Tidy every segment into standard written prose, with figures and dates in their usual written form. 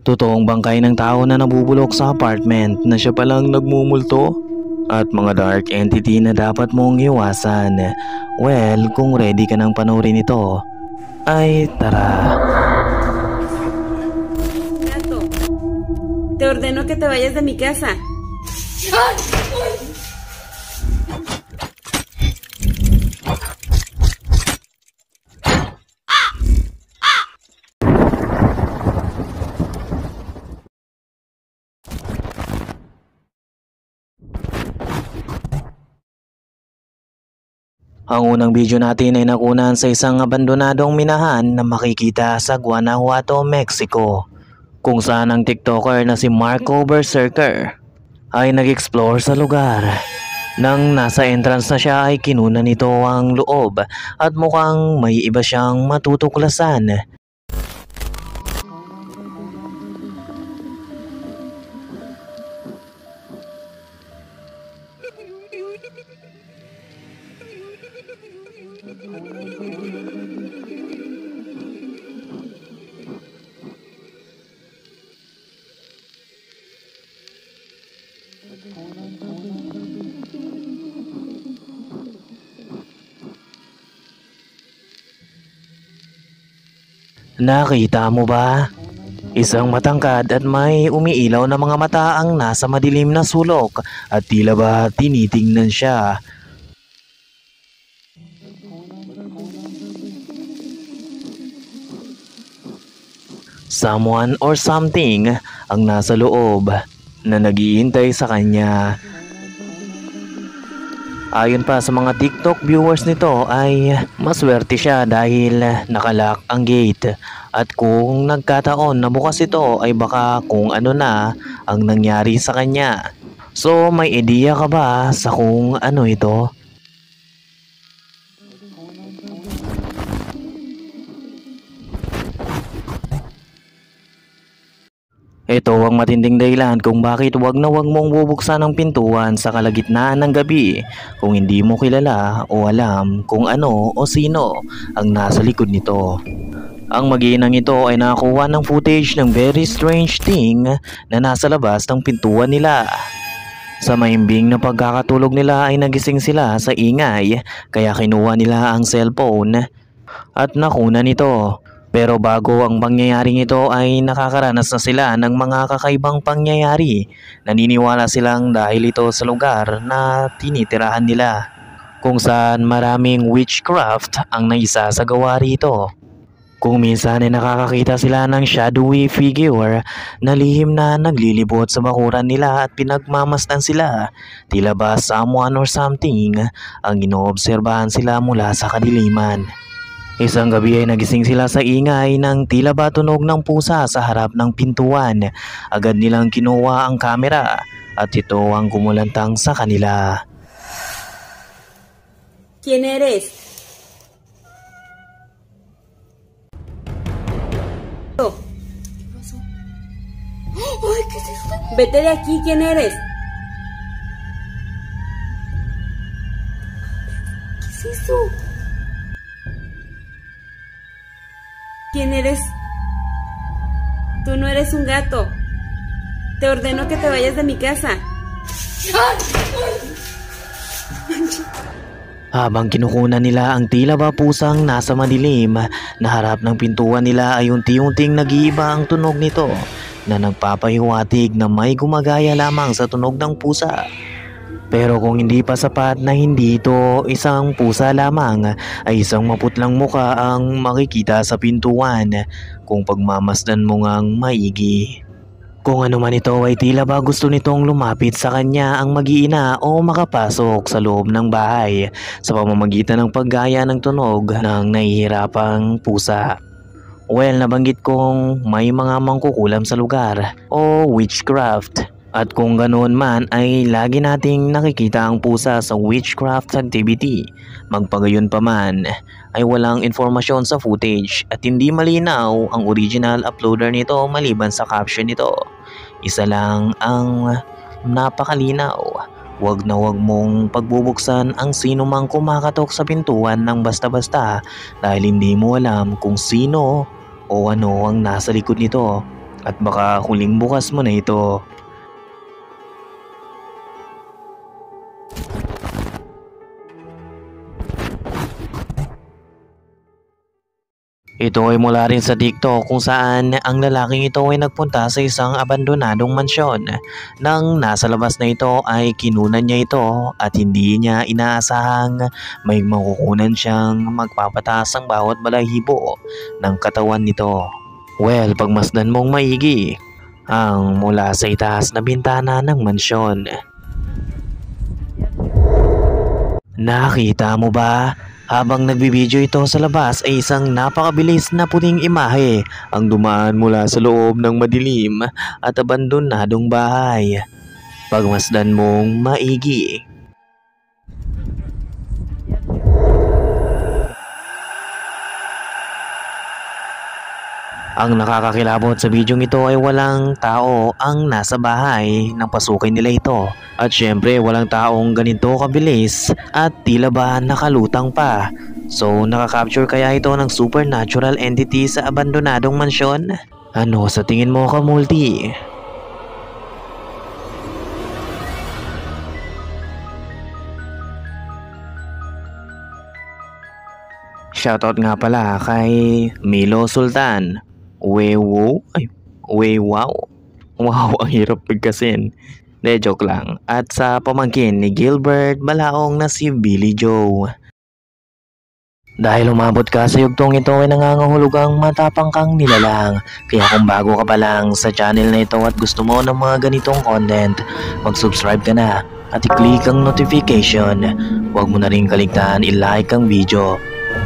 Totoong bangkay ng tao na nabubulok sa apartment na siya palang nagmumulto? At mga dark entity na dapat mong iwasan? Well, kung ready ka ng panoorin ito, ay tara. Gato, te ordeno que te vayas de mi casa. Ang unang video natin ay nakunan sa isang abandonadong minahan na makikita sa Guanajuato, Mexico, kung saan ang TikToker na si Marco Berserker ay nag-explore sa lugar. Nang nasa entrance na siya ay kinuna nito ang loob at mukhang may iba siyang matutuklasan. Nakita mo ba? Isang matangkad at may umiilaw na mga mata ang nasa madilim na sulok at tila ba tinitingnan siya. Someone or something ang nasa loob na naghihintay sa kanya. Ayon pa sa mga TikTok viewers nito ay maswerte siya dahil nakalock ang gate. At kung nagkataon na bukas ito ay baka kung ano na ang nangyari sa kanya. So may ideya ka ba sa kung ano ito? Ito ang matinding dahilan kung bakit wag na wag mong bubuksan ang pintuan sa kalagitnaan ng gabi kung hindi mo kilala o alam kung ano o sino ang nasa likod nito. Ang mag-iinang ito ay nakakuha ng footage ng very strange thing na nasa labas ng pintuan nila. Sa mahimbing na pagkakatulog nila ay nagising sila sa ingay kaya kinuha nila ang cellphone at nakuna nito. Pero bago ang pangyayaring ito ay nakakaranas na sila ng mga kakaibang pangyayari. Naniniwala silang dahil ito sa lugar na tinitirahan nila, kung saan maraming witchcraft ang naisasagawa rito. Kung minsan ay nakakakita sila ng shadowy figure na lihim na naglilibot sa bakuran nila at pinagmamasdan sila. Tila ba someone or something ang inoobserbahan sila mula sa kadiliman. Isang gabi ay nagising sila sa ingay ng tila ba tunog ng pusa sa harap ng pintuan. Agad nilang kinuha ang kamera at ito ang kumulantang sa kanila. ¿Quién eres? ¿Qué pasó? ¡Ay, qué es esto! Vete de aquí, ¿quién eres? ¿Qué es eso? ¿Quién eres? Tú no eres un gato. Te ordeno que te vayas de mi casa. Habang kinukunan nila ang tila ba pusang nasa madilim na harap ng pintuan nila ay unti-unting nag-iiba ang tunog nito na nagpapahiwatig na may gumagaya lamang sa tunog ng pusa. Pero kung hindi pa sapat na hindi ito isang pusa lamang ay isang maputlang muka ang makikita sa pintuan kung pagmamasdan mo ngang maigi. Kung ano man ito ay tila ba gusto nitong lumapit sa kanya ang mag-iina o makapasok sa loob ng bahay sa pamamagitan ng paggaya ng tunog ng nahihirapang pusa. Well, nabanggit kong may mga mangkukulam sa lugar o witchcraft. At kung ganoon man ay lagi nating nakikita ang pusa sa witchcraft activity. Magpagayon pa man ay walang informasyon sa footage at hindi malinaw ang original uploader nito maliban sa caption nito. Isa lang ang napakalinaw. Wag na wag mong pagbubuksan ang sino mang kumakatok sa pintuan ng basta-basta dahil hindi mo alam kung sino o ano ang nasa likod nito. at baka huling bukas mo na ito. Ito ay mula rin sa TikTok kung saan ang lalaking ito ay nagpunta sa isang abandonadong mansyon. Nang nasa labas na ito ay kinunan niya ito at hindi niya inaasahang may makukunan siyang magpapataas ang bawat balahibo ng katawan nito. Well, pagmasdan mong maigi ang mula sa itaas na bintana ng mansyon. Nakita mo ba? Habang nagbibideo ito sa labas ay isang napakabilis na puting imahe ang dumaan mula sa loob ng madilim at abandonadong bahay. Pagmasdan mong maigi. Ang nakakakilabot sa bidyong ito ay walang tao ang nasa bahay nang pasukin nila ito. At syempre walang taong ganito kabilis at tila ba nakalutang pa. So nakakapture kaya ito ng supernatural entity sa abandonadong mansyon? Ano sa tingin mo ka, Multi? Shoutout nga pala kay Milo Sultan. Wewo? Ay, wow. Wow, ang hirap bigkasin. De, joke lang. At sa pamangkin ni Gilbert Balaong na si Billy Joe. Dahil umabot ka sa yugtong ito ay nangangahulugang matapang kang nilalang. Kaya kung bago ka pa lang sa channel na ito at gusto mo ng mga ganitong content, mag-subscribe ka na at i-click ang notification. Huwag mo na rin kaligtaan i-like ang video.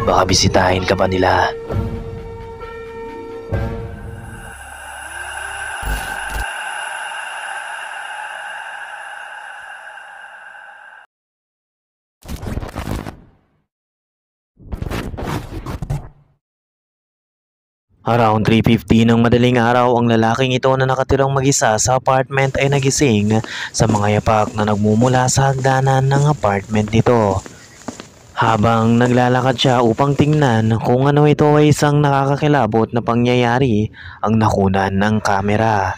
Baka bisitahin ka pa nila. Around 3:50 ng madaling araw, ang lalaking ito na nakatirang mag-isa sa apartment ay nagising sa mga yapak na nagmumula sa hagdanan ng apartment nito. Habang naglalakad siya upang tingnan kung ano ito ay isang nakakakilabot na pangyayari ang nakunan ng kamera.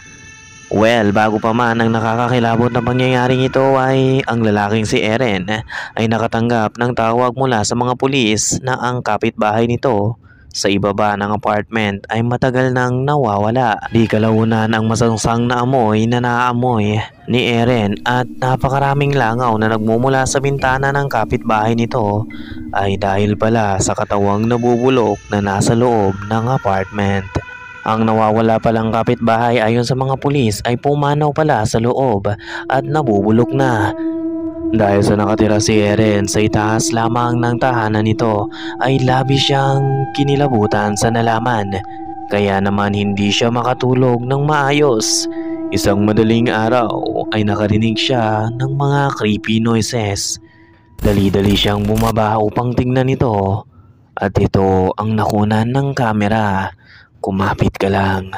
Well, bago pa man ang nakakakilabot na pangyayaring ito ay ang lalaking si Eren ay nakatanggap ng tawag mula sa mga pulis na ang kapitbahay nito sa ibaba ng apartment ay matagal nang nawawala. Di kalaunan ang masangsang na amoy na naaamoy ni Eren at napakaraming langaw na nagmumula sa bintana ng kapitbahay nito ay dahil pala sa katawang nabubulok na nasa loob ng apartment. Ang nawawala palang kapitbahay ayon sa mga pulis ay pumanaw pala sa loob at nabubulok na. Dahil sa nakatira si Eren sa itaas lamang ng tahanan nito ay labis siyang kinilabutan sa nalaman. Kaya naman hindi siya makatulog ng maayos. Isang madaling araw ay nakarinig siya ng mga creepy noises. Dali-dali siyang bumaba upang tingnan ito. At ito ang nakunan ng kamera. Kumapit ka lang.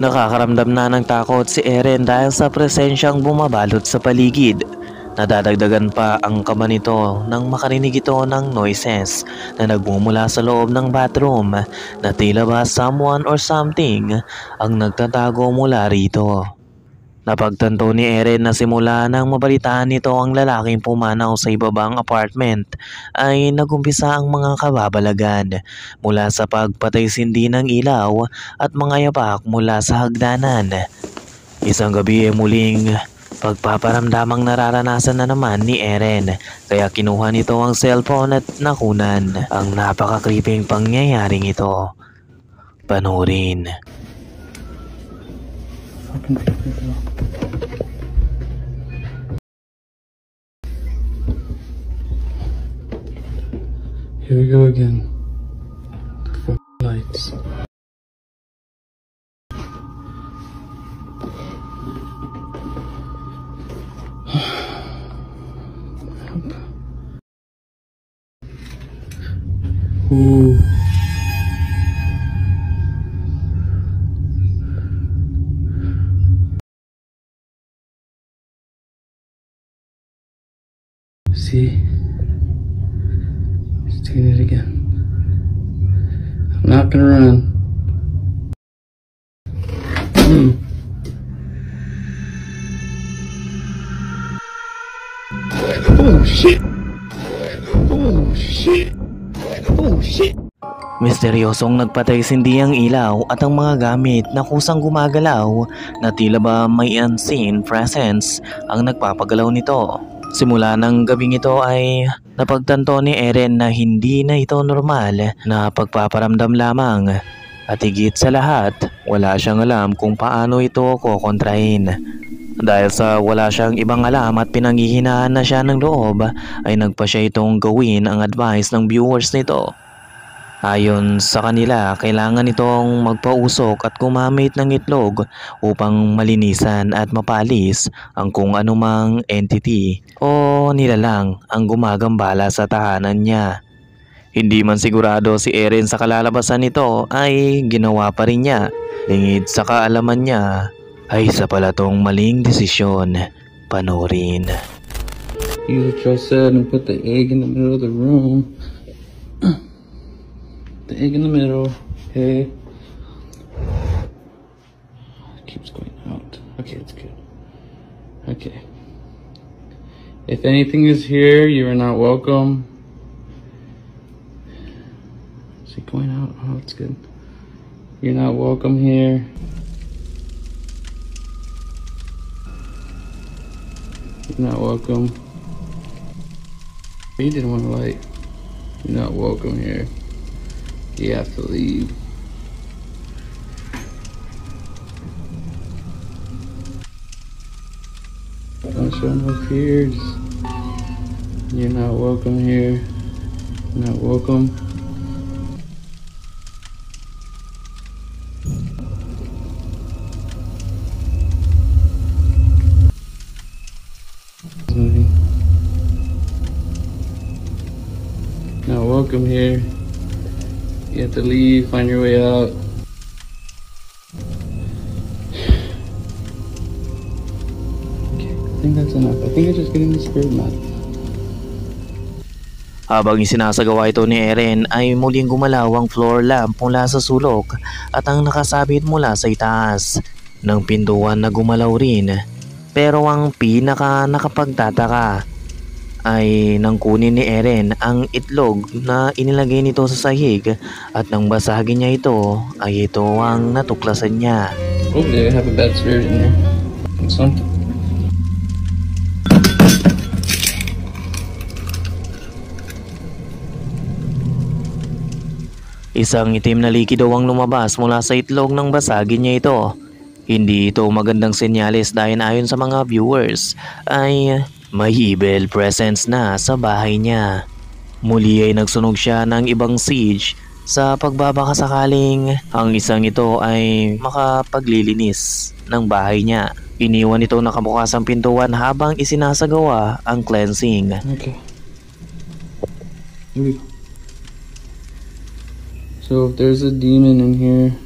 Nakakaramdam na ng takot si Eren dahil sa presensyang bumabalot sa paligid. Nadadagdagan pa ang kaba nito nang makarinig ito ng noises na nagmumula sa loob ng bathroom na tila ba someone or something ang nagtatago mula rito. Napagtanto ni Eren na simula nang mabalitaan nito ang lalaking pumanaw sa ibabang apartment ay nagumpisa ang mga kababalagan mula sa pagpatay-sindi ng ilaw at mga yapak mula sa hagdanan. Isang gabi ay muling pagpaparamdamang nararanasan na naman ni Eren kaya kinuha nito ang cellphone at nakunan ang napaka-creeping pangyayaring ito. Panoorin. Here we go again. The lights. Ooh. See? He's doing it again. I'm not gonna run. Oh shit! Oh shit! Oh shit! Misteryosong nagpatay-sindi ang ilaw at ang mga gamit na kusang gumagalaw na tila ba may unseen presence ang nagpapagalaw nito. Simula ng gabing ito ay napagtanto ni Eren na hindi na ito normal na pagpaparamdam lamang at higit sa lahat wala siyang alam kung paano ito kokontrahin. Dahil sa wala siyang ibang alam at pinanghihinaan na siya ng loob ay nagpa siya itong gawin ang advice ng viewers nito. Ayon sa kanila, kailangan itong magpausok at gumamit ng itlog upang malinisan at mapalis ang kung anumang entity o nilalang ang gumagambala sa tahanan niya. Hindi man sigurado si Eren sa kalalabasan nito ay ginawa pa rin niya. Lingid sa kaalaman niya ay isa pala tong maling desisyon. Panoorin. Use what y'all said and put the egg in the middle of the room. The egg in the middle. Okay. It keeps going out. Okay, it's good. Okay. If anything is here, you are not welcome. Is it going out? Oh, it's good. You're not welcome here. You're not welcome. You didn't want to light. You're not welcome here. You have to leave. Don't show no fears. You're not welcome here. You're not welcome. Not welcome here. You have to leave, find your way out. Okay, I think that's enough. I think I'm just getting the spirit mad. Habang isinasagawa ito ni Eren ay muling gumalaw ang floor lamp mula sa sulok at ang nakasabit mula sa itaas ng pintuan na gumalaw rin. Pero ang pinaka nakapagtataka ay nang kunin ni Eren ang itlog na inilagay nito sa sahig at nang basagin niya ito ay ito ang natuklasan niya. Hopefully I have a bad spirit in there. Something. Isang itim na likido ang lumabas mula sa itlog nang basagin niya ito. Hindi ito magandang senyales dahil ayon sa mga viewers ay may evil presence na sa bahay niya. Muli ay nagsunog siya ng ibang siege sa pagbabakasakaling ang isang ito ay makapaglilinis ng bahay niya. Iniwan ito nakabukas ang pintuan habang isinasagawa ang cleansing. Okay. Here we go. So if there's a demon in here,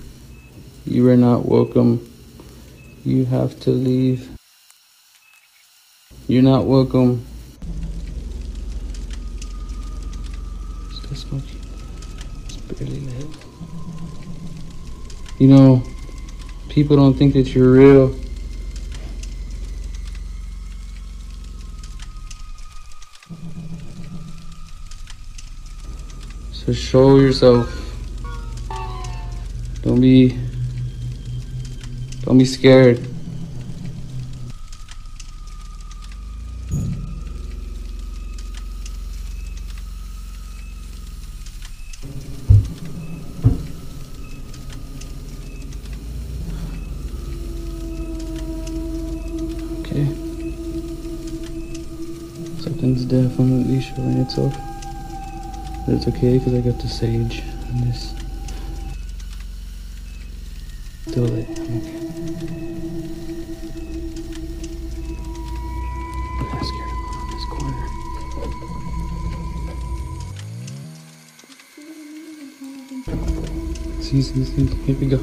You are not welcome. You have to leave. You're not welcome. Still smoking. It's barely lit. You know, people don't think that you're real. So show yourself. Don't be scared. Okay. Something's definitely showing itself. But it's okay because I got the sage and this. Still lit. I'm okay. I'm kind of scared of going on this corner. See, here we go.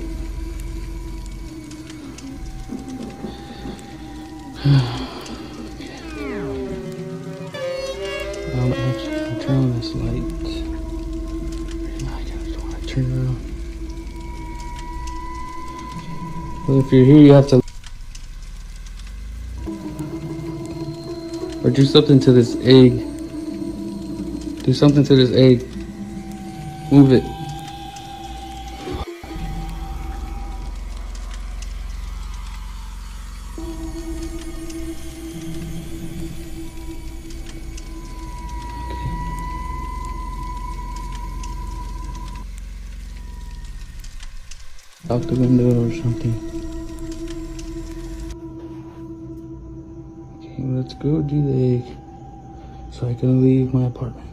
Actually, I'll turn on this light. I don't want to turn around. Well, if you're here, you have to. Or do something to this egg. Do something to this egg. Move it. Out the window or something. Okay, let's go do the egg. So I can leave my apartment.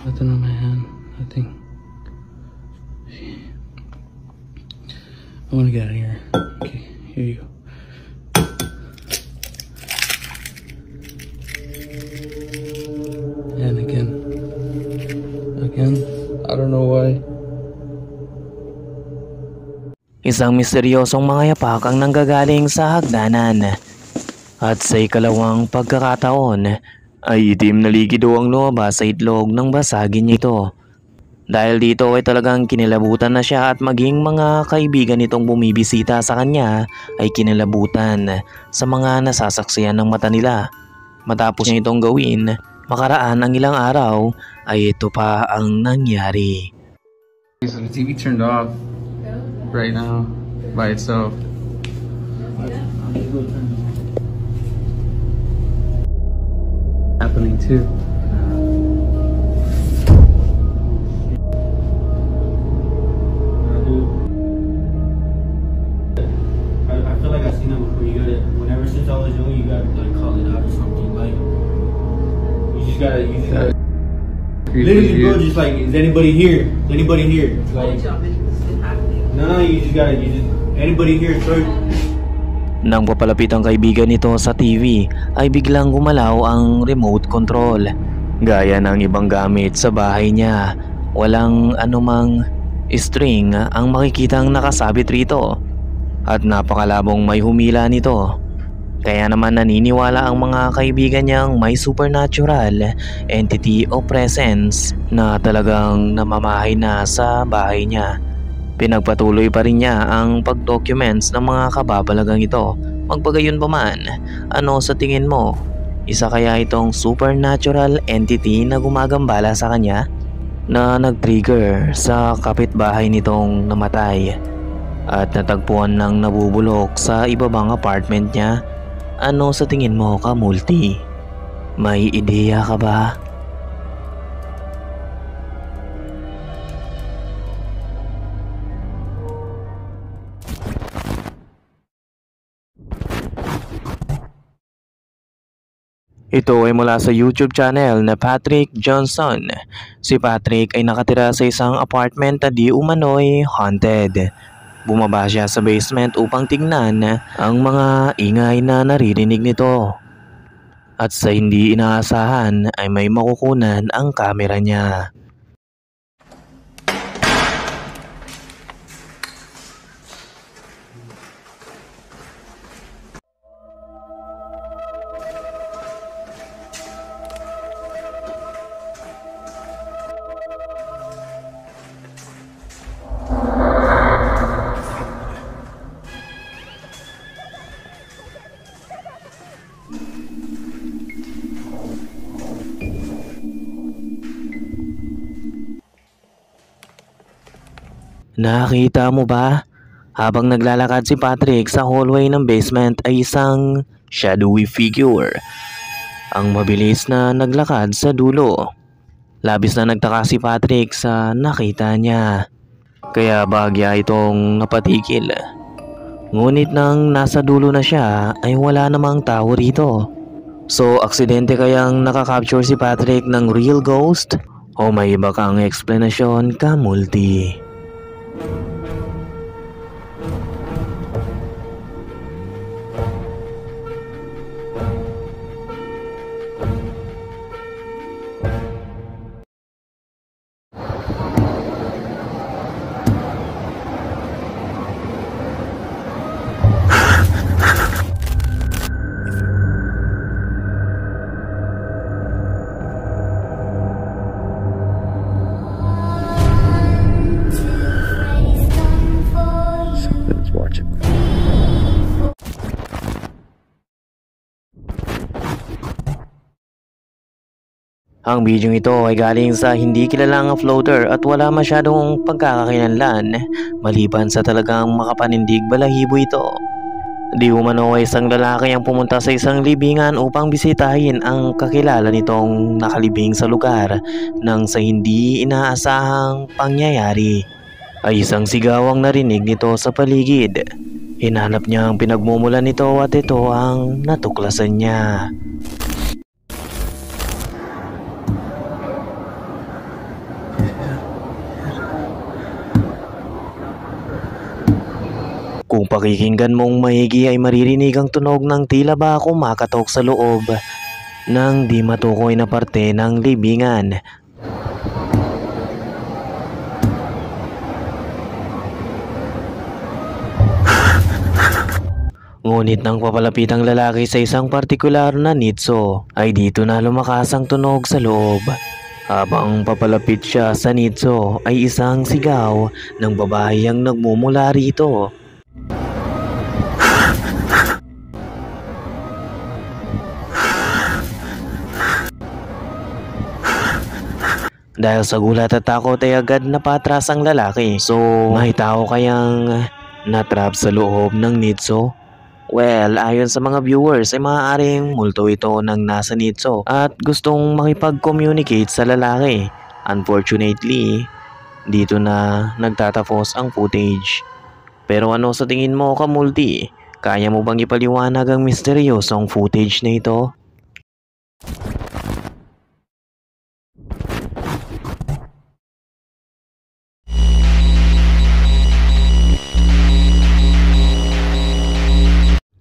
Nothing on my hand. Nothing. I want to get out of here. Okay, here you go. And again. I don't know why. Isang misteryosong mga yapak ang nanggagaling sa hagdanan. At sa ikalawang pagkakataon ay itim na likido ang lumabas sa itlog ng basagin nito. Dahil dito ay talagang kinilabutan na siya at maging mga kaibigan nitong bumibisita sa kanya ay kinilabutan sa mga nasasaksiyan ng mata nila. Matapos niya itong gawin, makaraan ang ilang araw ay ito pa ang nangyari. So the TV turned off right now by itself. Happening too. I feel like I've seen that before. You gotta, whenever since I was young, you gotta like call it out or something. Like you just gotta. Literally, bro, just like, is anybody here? Is anybody here? Like, no, you just anybody here, sir? Nang papalapit ang kaibigan nito sa TV ay biglang gumalaw ang remote control. Gaya ng ibang gamit sa bahay niya, walang anumang string ang makikitang nakasabit rito. At napakalabong may humila nito. Kaya naman naniniwala ang mga kaibigan niyang may supernatural entity o presence na talagang namamahay na sa bahay niya. Pinagpatuloy pa rin niya ang pag-documents ng mga kababalagang ito. Magpagayon pa man, ano sa tingin mo? Isa kaya itong supernatural entity na gumagambala sa kanya na nag-trigger sa kapitbahay nitong namatay at natagpuan ng nabubulok sa ibabang apartment niya? Ano sa tingin mo, Kamulti? May ideya ka ba? Ito ay mula sa YouTube channel na Patrick Johnson. Si Patrick ay nakatira sa isang apartment na di umano'y haunted. Bumaba siya sa basement upang tingnan ang mga ingay na naririnig nito. At sa hindi inaasahan ay may makukunan ang kamera niya. Nakita mo ba? Habang naglalakad si Patrick sa hallway ng basement ay isang shadowy figure ang mabilis na naglakad sa dulo. Labis na nagtaka si Patrick sa nakita niya. Kaya bahagya itong napatigil. Ngunit nang nasa dulo na siya ay wala namang tao rito. So aksidente kayang nakakapture si Patrick ng real ghost? O may iba kang explanation ka, Multi? Ang bidyong ito ay galing sa hindi kilalang floater at wala masyadong pagkakakilanlan maliban sa talagang makapanindig balahibo ito. Di umano ay isang lalaki ang pumunta sa isang libingan upang bisitahin ang kakilala nitong nakalibing sa lugar nang sa hindi inaasahang pangyayari ay isang sigaw ang narinig nito sa paligid. Hinanap niya ang pinagmumulan nito at ito ang natuklasan niya. Kung pakikinggan mong maigi ay maririnig ang tunog ng tila ba kumakatok sa loob ng di matukoy na parte ng libingan. Ngunit nang papalapit ang lalaki sa isang partikular na nitso ay dito na lumakas ang tunog sa loob. Habang papalapit siya sa nitso ay isang sigaw ng babae ang nagmumula rito. Dahil sa gulat at takot ay agad napatras ang lalaki. So, may tao kayang natrap sa loob ng nitso? Well, ayon sa mga viewers ay maaaring multo ito ng nasa nitso at gustong makipag-communicate sa lalaki. Unfortunately, dito na nagtatapos ang footage. Pero ano sa tingin mo, Kamulti? Kaya mo bang ipaliwanag ang misteryosong footage na ito?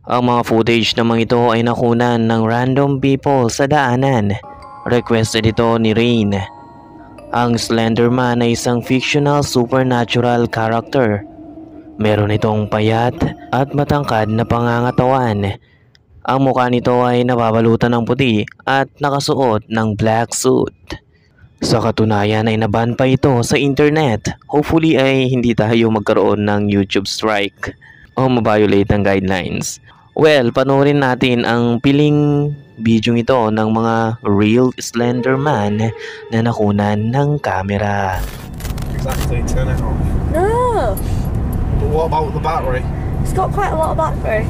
Ang mga footage naman ito ay nakunan ng random people sa daanan. Requested ito ni Rain. Ang Slenderman ay isang fictional supernatural character. Meron itong payat at matangkad na pangangatawan. Ang mukha nito ay nababalutan ng puti at nakasuot ng black suit. Sa katunayan ay naban pa ito sa internet. Hopefully ay hindi tayo magkaroon ng YouTube strike o mabiolate ng guidelines. Well, panoorin natin ang piling video ito ng mga real Slenderman na nakunan ng kamera. Exactly, turn it off. No! But what about the battery? It's got quite a lot of battery.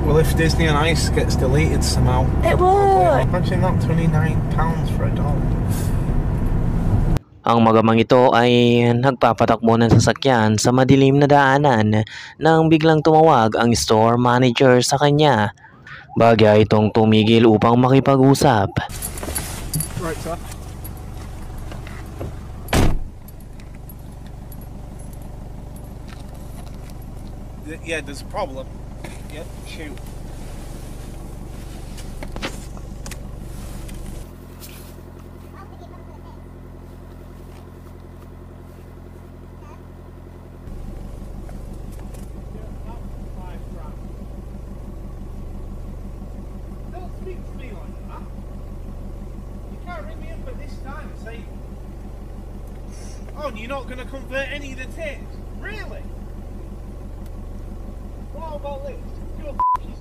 Well, if Disney on Ice gets deleted somehow, It would! imagine that £29 for a doll. Ang magamang ito ay nagpapatakbo ng sasakyan sa madilim na daanan nang biglang tumawag ang store manager sa kanya. Bagya itong tumigil upang makipag-usap. Right, sir. Yeah, there's a problem. Yeah, shoot. Oh, and you're not going to convert any of the tapes? Really? What about this?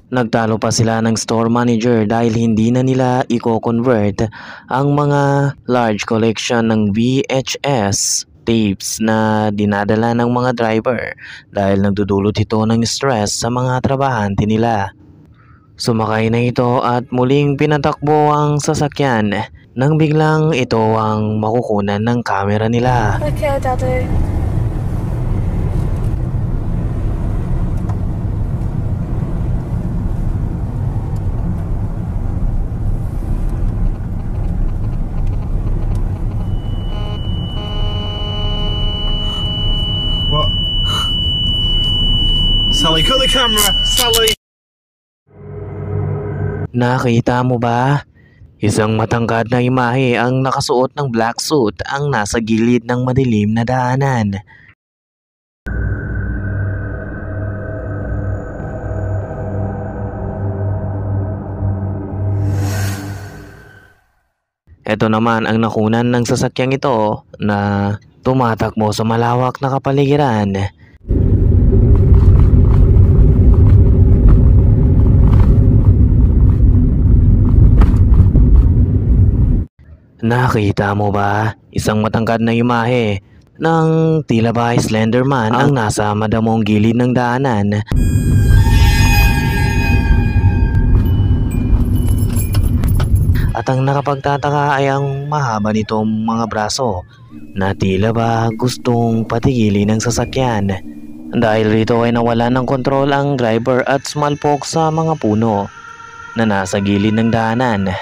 Nagtalo pa sila ng store manager dahil hindi na nila i-convert ang mga large collection ng VHS tapes na dinadala ng mga driver dahil nagdudulot ito ng stress sa mga trabahante nila. Sumakay na ito at muling pinatakbo ang sasakyan nang biglang ito ang makukunan ng kamera nila. Okay, Daddy. What? Sally, cut the camera! Sally! Nakita mo ba? Isang matangkad na imahe ang nakasuot ng black suit ang nasa gilid ng madilim na daanan. Ito naman ang nakunan ng sasakyang ito na tumatakbo sa malawak na kapaligiran. Nakita mo ba? Isang matangkad na imahe ng tila ba Slenderman ang nasa madamong gilid ng daanan. At ang nakapagtataka ay ang mahaba nitong mga braso na tila ba gustong patigilin ng sasakyan. Dahil rito ay nawala ng kontrol ang driver at sumalpok sa mga puno na nasa gilid ng daanan.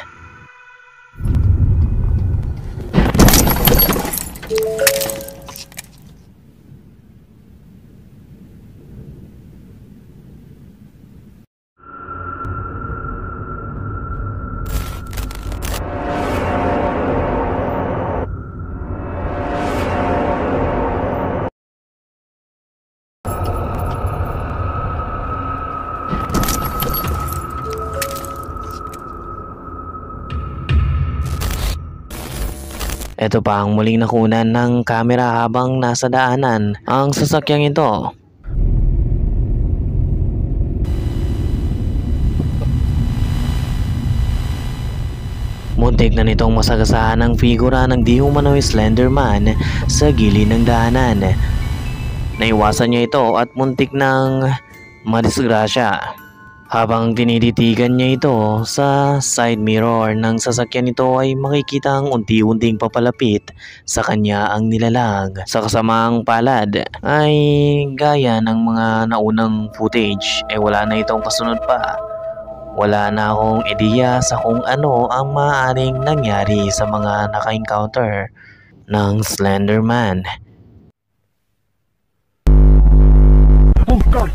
Ito pa ang muling nakunan ng kamera habang nasa daanan ang sasakyang ito. Muntik na nitong masagasaan ang figura ng di umano'y Slenderman sa gilid ng daanan. Naiwasan niya ito at muntik nang madisgrasya. Habang tinititigan niya ito sa side mirror ng sasakyan nito ay makikita ang unti-unting papalapit sa kanya ang nilalang. Sa kasamaang palad ay gaya ng mga naunang footage ay wala na itong kasunod pa. Wala na akong ideya sa kung ano ang maaaring nangyari sa mga naka-encounter ng Slenderman. Oh God!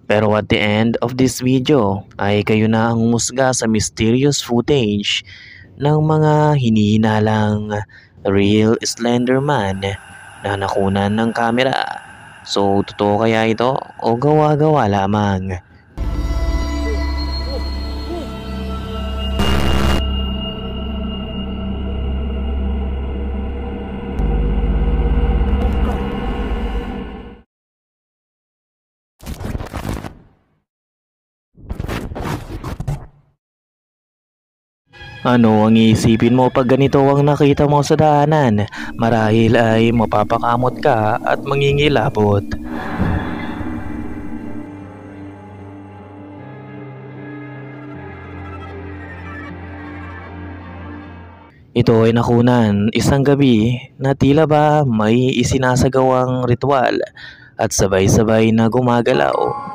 Pero at the end of this video ay kayo na ang humusga sa mysterious footage ng mga hinihinalang real Slenderman na nakunan ng kamera. So totoo kaya ito o gawa-gawa lamang? Ano ang iisipin mo pag ganito ang nakita mo sa daanan? Marahil ay mapapakamot ka at mangingilabot. Ito ay nakunan isang gabi na tila ba may isinasagawang ritual at sabay-sabay na gumagalaw.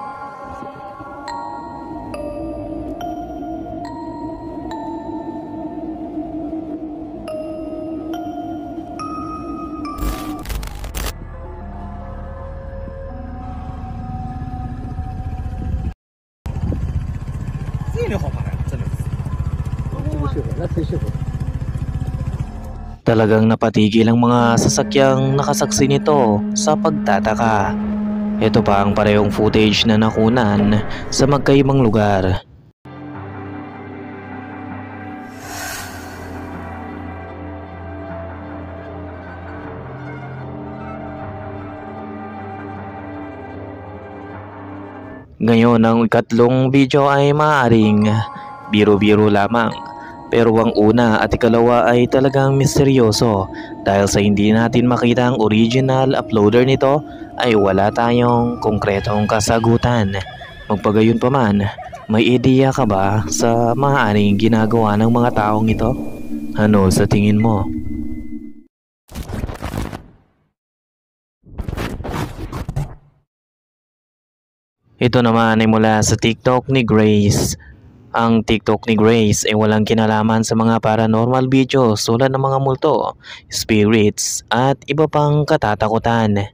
Talagang napatigil ang mga sasakyang nakasaksi nito sa pagtataka. Ito pa ang parehong footage na nakunan sa magkaibang lugar. Ngayon ang ikatlong video ay maaaring biro-biro lamang. Pero ang una at ikalawa ay talagang misteryoso dahil sa hindi natin makita ang original uploader nito ay wala tayong konkretong kasagutan. Magpagayon pa man, may ideya ka ba sa maaaring ginagawa ng mga taong ito? Ano sa tingin mo? Ito naman ay mula sa TikTok ni Grace. Ang TikTok ni Grace ay walang kinalaman sa mga paranormal videos tulad ng mga multo, spirits at iba pang katatakutan.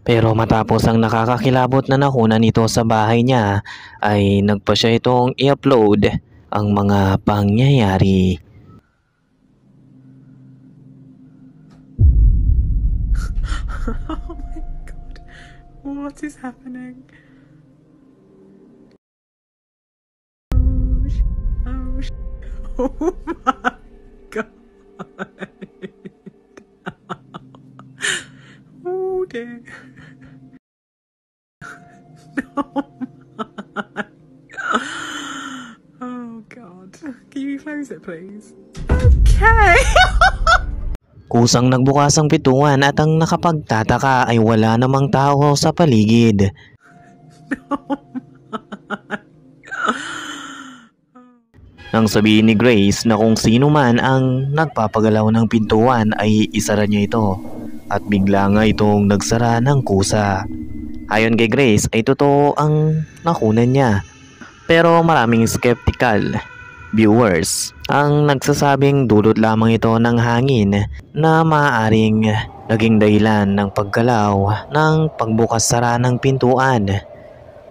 Pero matapos ang nakakakilabot na nakuna nito sa bahay niya ay nagpa siya itong i-upload ang mga pangyayari. Oh my god, what is happening? Oh my god. Oh dear. Oh my. Oh god. Can you close it please? Okay. Kusang nagbukas ang pintuan at ang nakapagtataka ay wala namang tao sa paligid. Nang sabihin ni Grace na kung sino man ang nagpapagalaw ng pintuan ay isara niya ito at bigla nga itong nagsara ng kusa. Ayon kay Grace ay totoo ang nakunan niya, pero maraming skeptical viewers ang nagsasabing dulot lamang ito ng hangin na maaaring naging dahilan ng paggalaw ng pagbukas-sara ng pintuan.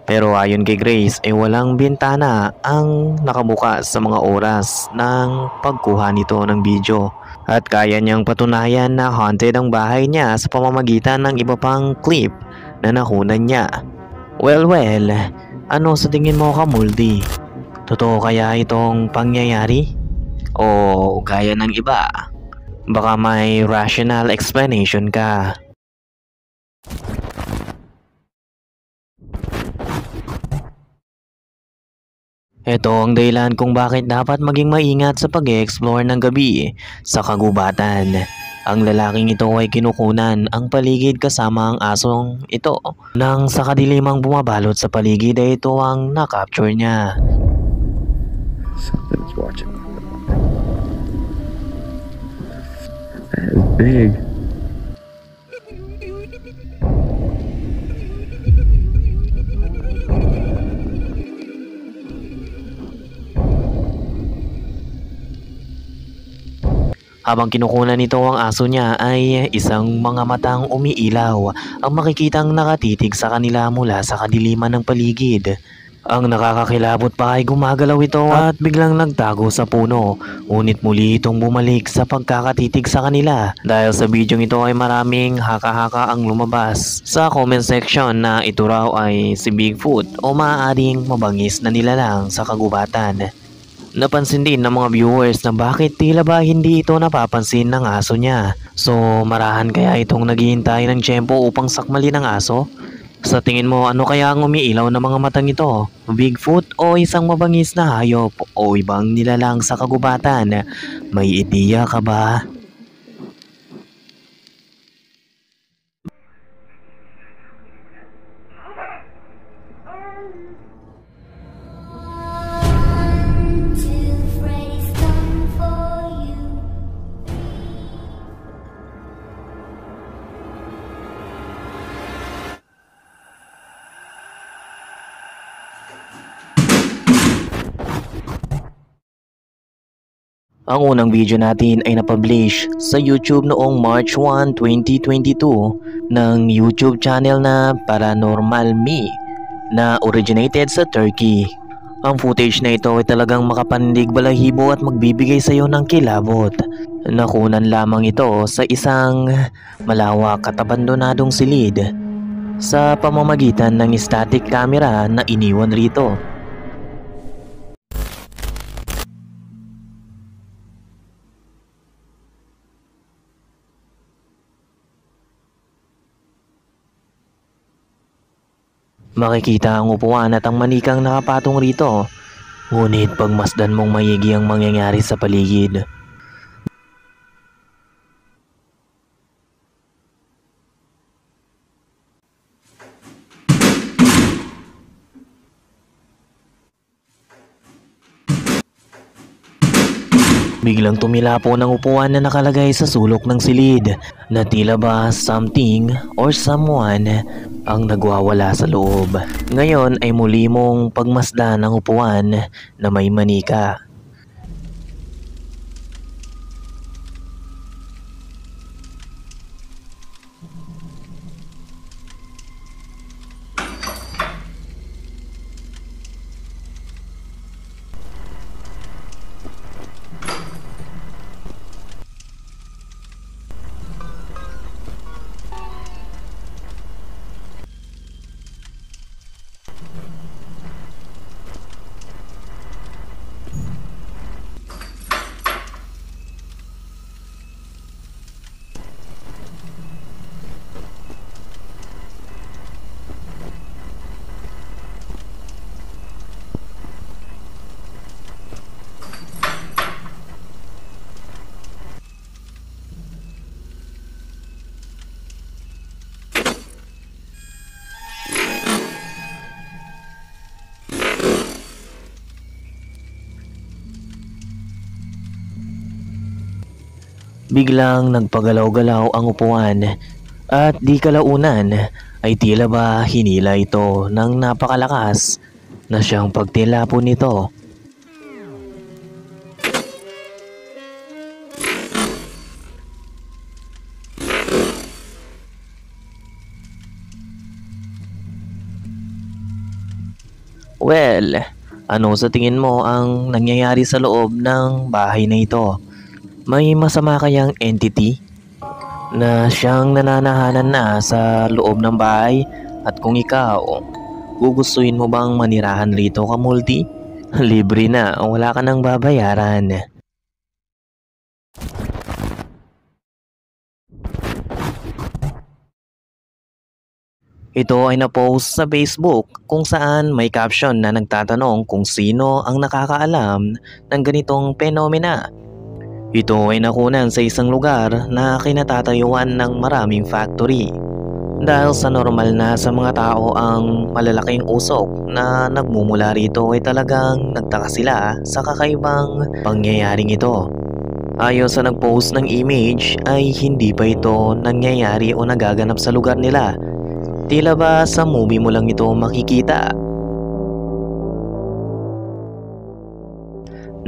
Pero ayon kay Grace ay walang bintana ang nakabukas sa mga oras ng pagkuha nito ng video. At kaya niyang patunayan na haunted ang bahay niya sa pamamagitan ng iba pang clip na nakunan niya. Well, ano sa tingin mo Kamuldi? Totoo kaya itong pangyayari? O gaya ng iba? Baka may rational explanation ka. Ito ang dahilan kung bakit dapat maging maingat sa pag-e-explore ng gabi sa kagubatan. Ang lalaking ito ay kinukunan ang paligid kasama ang asong ito. Nang sa kadilimang bumabalot sa paligid ay ito ang na-capture niya. Something's watching. That is big. Habang kinukunan nito ang aso niya ay isang mga matang umiilaw ang makikitang nakatitig sa kanila mula sa kadiliman ng paligid. Ang nakakakilabot pa ay gumagalaw ito at biglang nagtago sa puno, ngunit muli itong bumalik sa pagkakatitig sa kanila. Dahil sa bidyong ito ay maraming haka-haka ang lumabas sa comment section na ito raw ay si Bigfoot o maaaring mabangis na nilalang sa kagubatan. Napansin din ng mga viewers na bakit tila ba hindi ito napapansin ng aso niya. So marahan kaya itong naghihintay ng tiyempo upang sakmali ng aso? Sa tingin mo ano kaya ang umiilaw ng mga matang ito? Bigfoot o isang mabangis na hayop o ibang nilalang sa kagubatan? May ideya ka ba? Ang unang video natin ay napublish sa YouTube noong March 1, 2022 ng YouTube channel na Paranormal Me na originated sa Turkey. Ang footage na ito ay talagang makapandig balahibo at magbibigay sa iyo ng kilabot. Nakunan lamang ito sa isang malawak at abandonadong silid sa pamamagitan ng static camera na iniwan rito. Makikita ang upuan at ang manikang nakapatong rito. Ngunit pagmasdan mong maigi ang mangyayari sa paligid, biglang tumilapo ng upuan na nakalagay sa sulok ng silid na tila ba something or someone ang nagwawala sa loob. Ngayon ay muli mong pagmasdan ang upuan na may manika. Biglang nagpagalaw-galaw ang upuan at di kalaunan ay tila ba hinila ito ng napakalakas na siyang pagtilapon nito. Well, ano sa tingin mo ang nangyayari sa loob ng bahay na ito? May masama kayang entity na siyang nananahanan na sa loob ng bahay? At kung ikaw, gugustuhin mo bang manirahan rito, Kamulti? Libre na, wala ka nang babayaran. Ito ay na-post sa Facebook kung saan may caption na nagtatanong kung sino ang nakakaalam ng ganitong penomena. Ito ay nakunan sa isang lugar na kinatatayuan ng maraming factory. Dahil sa normal na sa mga tao ang malalaking usok na nagmumula rito ay talagang nagtaka sila sa kakaibang pangyayaring ito. Ayon sa nagpost ng image ay hindi pa ito nangyayari o nagaganap sa lugar nila. Tila ba sa movie mo lang ito makikita?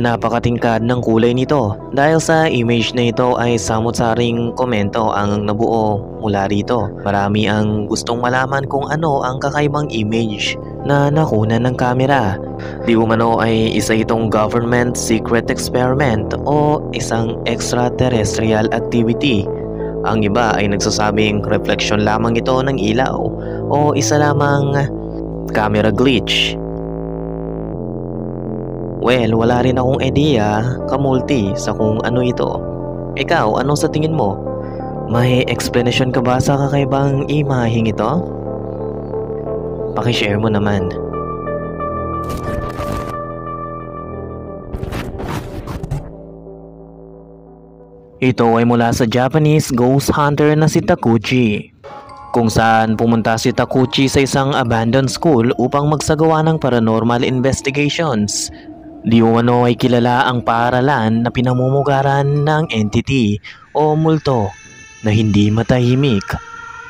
Napakatingkad ng kulay nito dahil sa image na ito ay samot-saring komento ang nabuo mula rito. Marami ang gustong malaman kung ano ang kakaibang image na nakunan ng kamera. Di umano ay isa itong government secret experiment o isang extraterrestrial activity. Ang iba ay nagsasabing reflection lamang ito ng ilaw o isa lamang camera glitch. Well, wala rin akong idea, Kamulti, sa kung ano ito. Ikaw, ano sa tingin mo? May explanation ka ba sa kakaibang imaheng ito? Pakishare mo naman. Ito ay mula sa Japanese ghost hunter na si Takuchi, kung saan pumunta si Takuchi sa isang abandoned school upang magsagawa ng paranormal investigations. Di umano ay kilala ang paaralan na pinamumugaran ng entity o multo na hindi matahimik.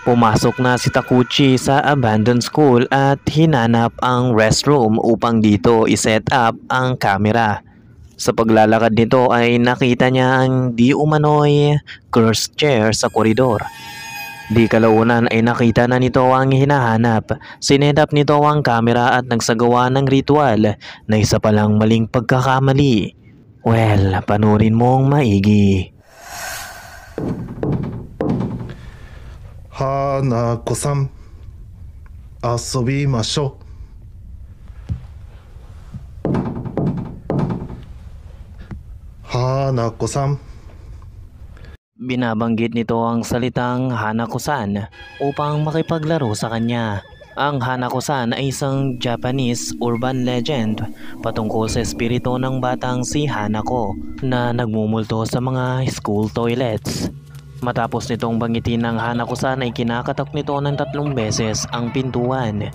Pumasok na si Takuchi sa abandoned school at hinanap ang restroom upang dito iset up ang camera. Sa paglalakad nito ay nakita niya ang di umano'y cursed chair sa koridor. Di kalaunan ay nakita na nito ang hinahanap. Sinedap nito ang kamera at nagsagawa ng ritual na isa palang maling pagkakamali. Well, panurin mong maigi. Hanako-san, asobimashou. Hanako-san. Binabanggit nito ang salitang Hanako-san upang makipaglaro sa kanya. Ang Hanako-san ay isang Japanese urban legend patungkol sa espiritu ng batang si Hanako na nagmumulto sa mga school toilets. Matapos nitong banggitin ng Hanako-san ay kinakatok nito ng 3 beses ang pintuan.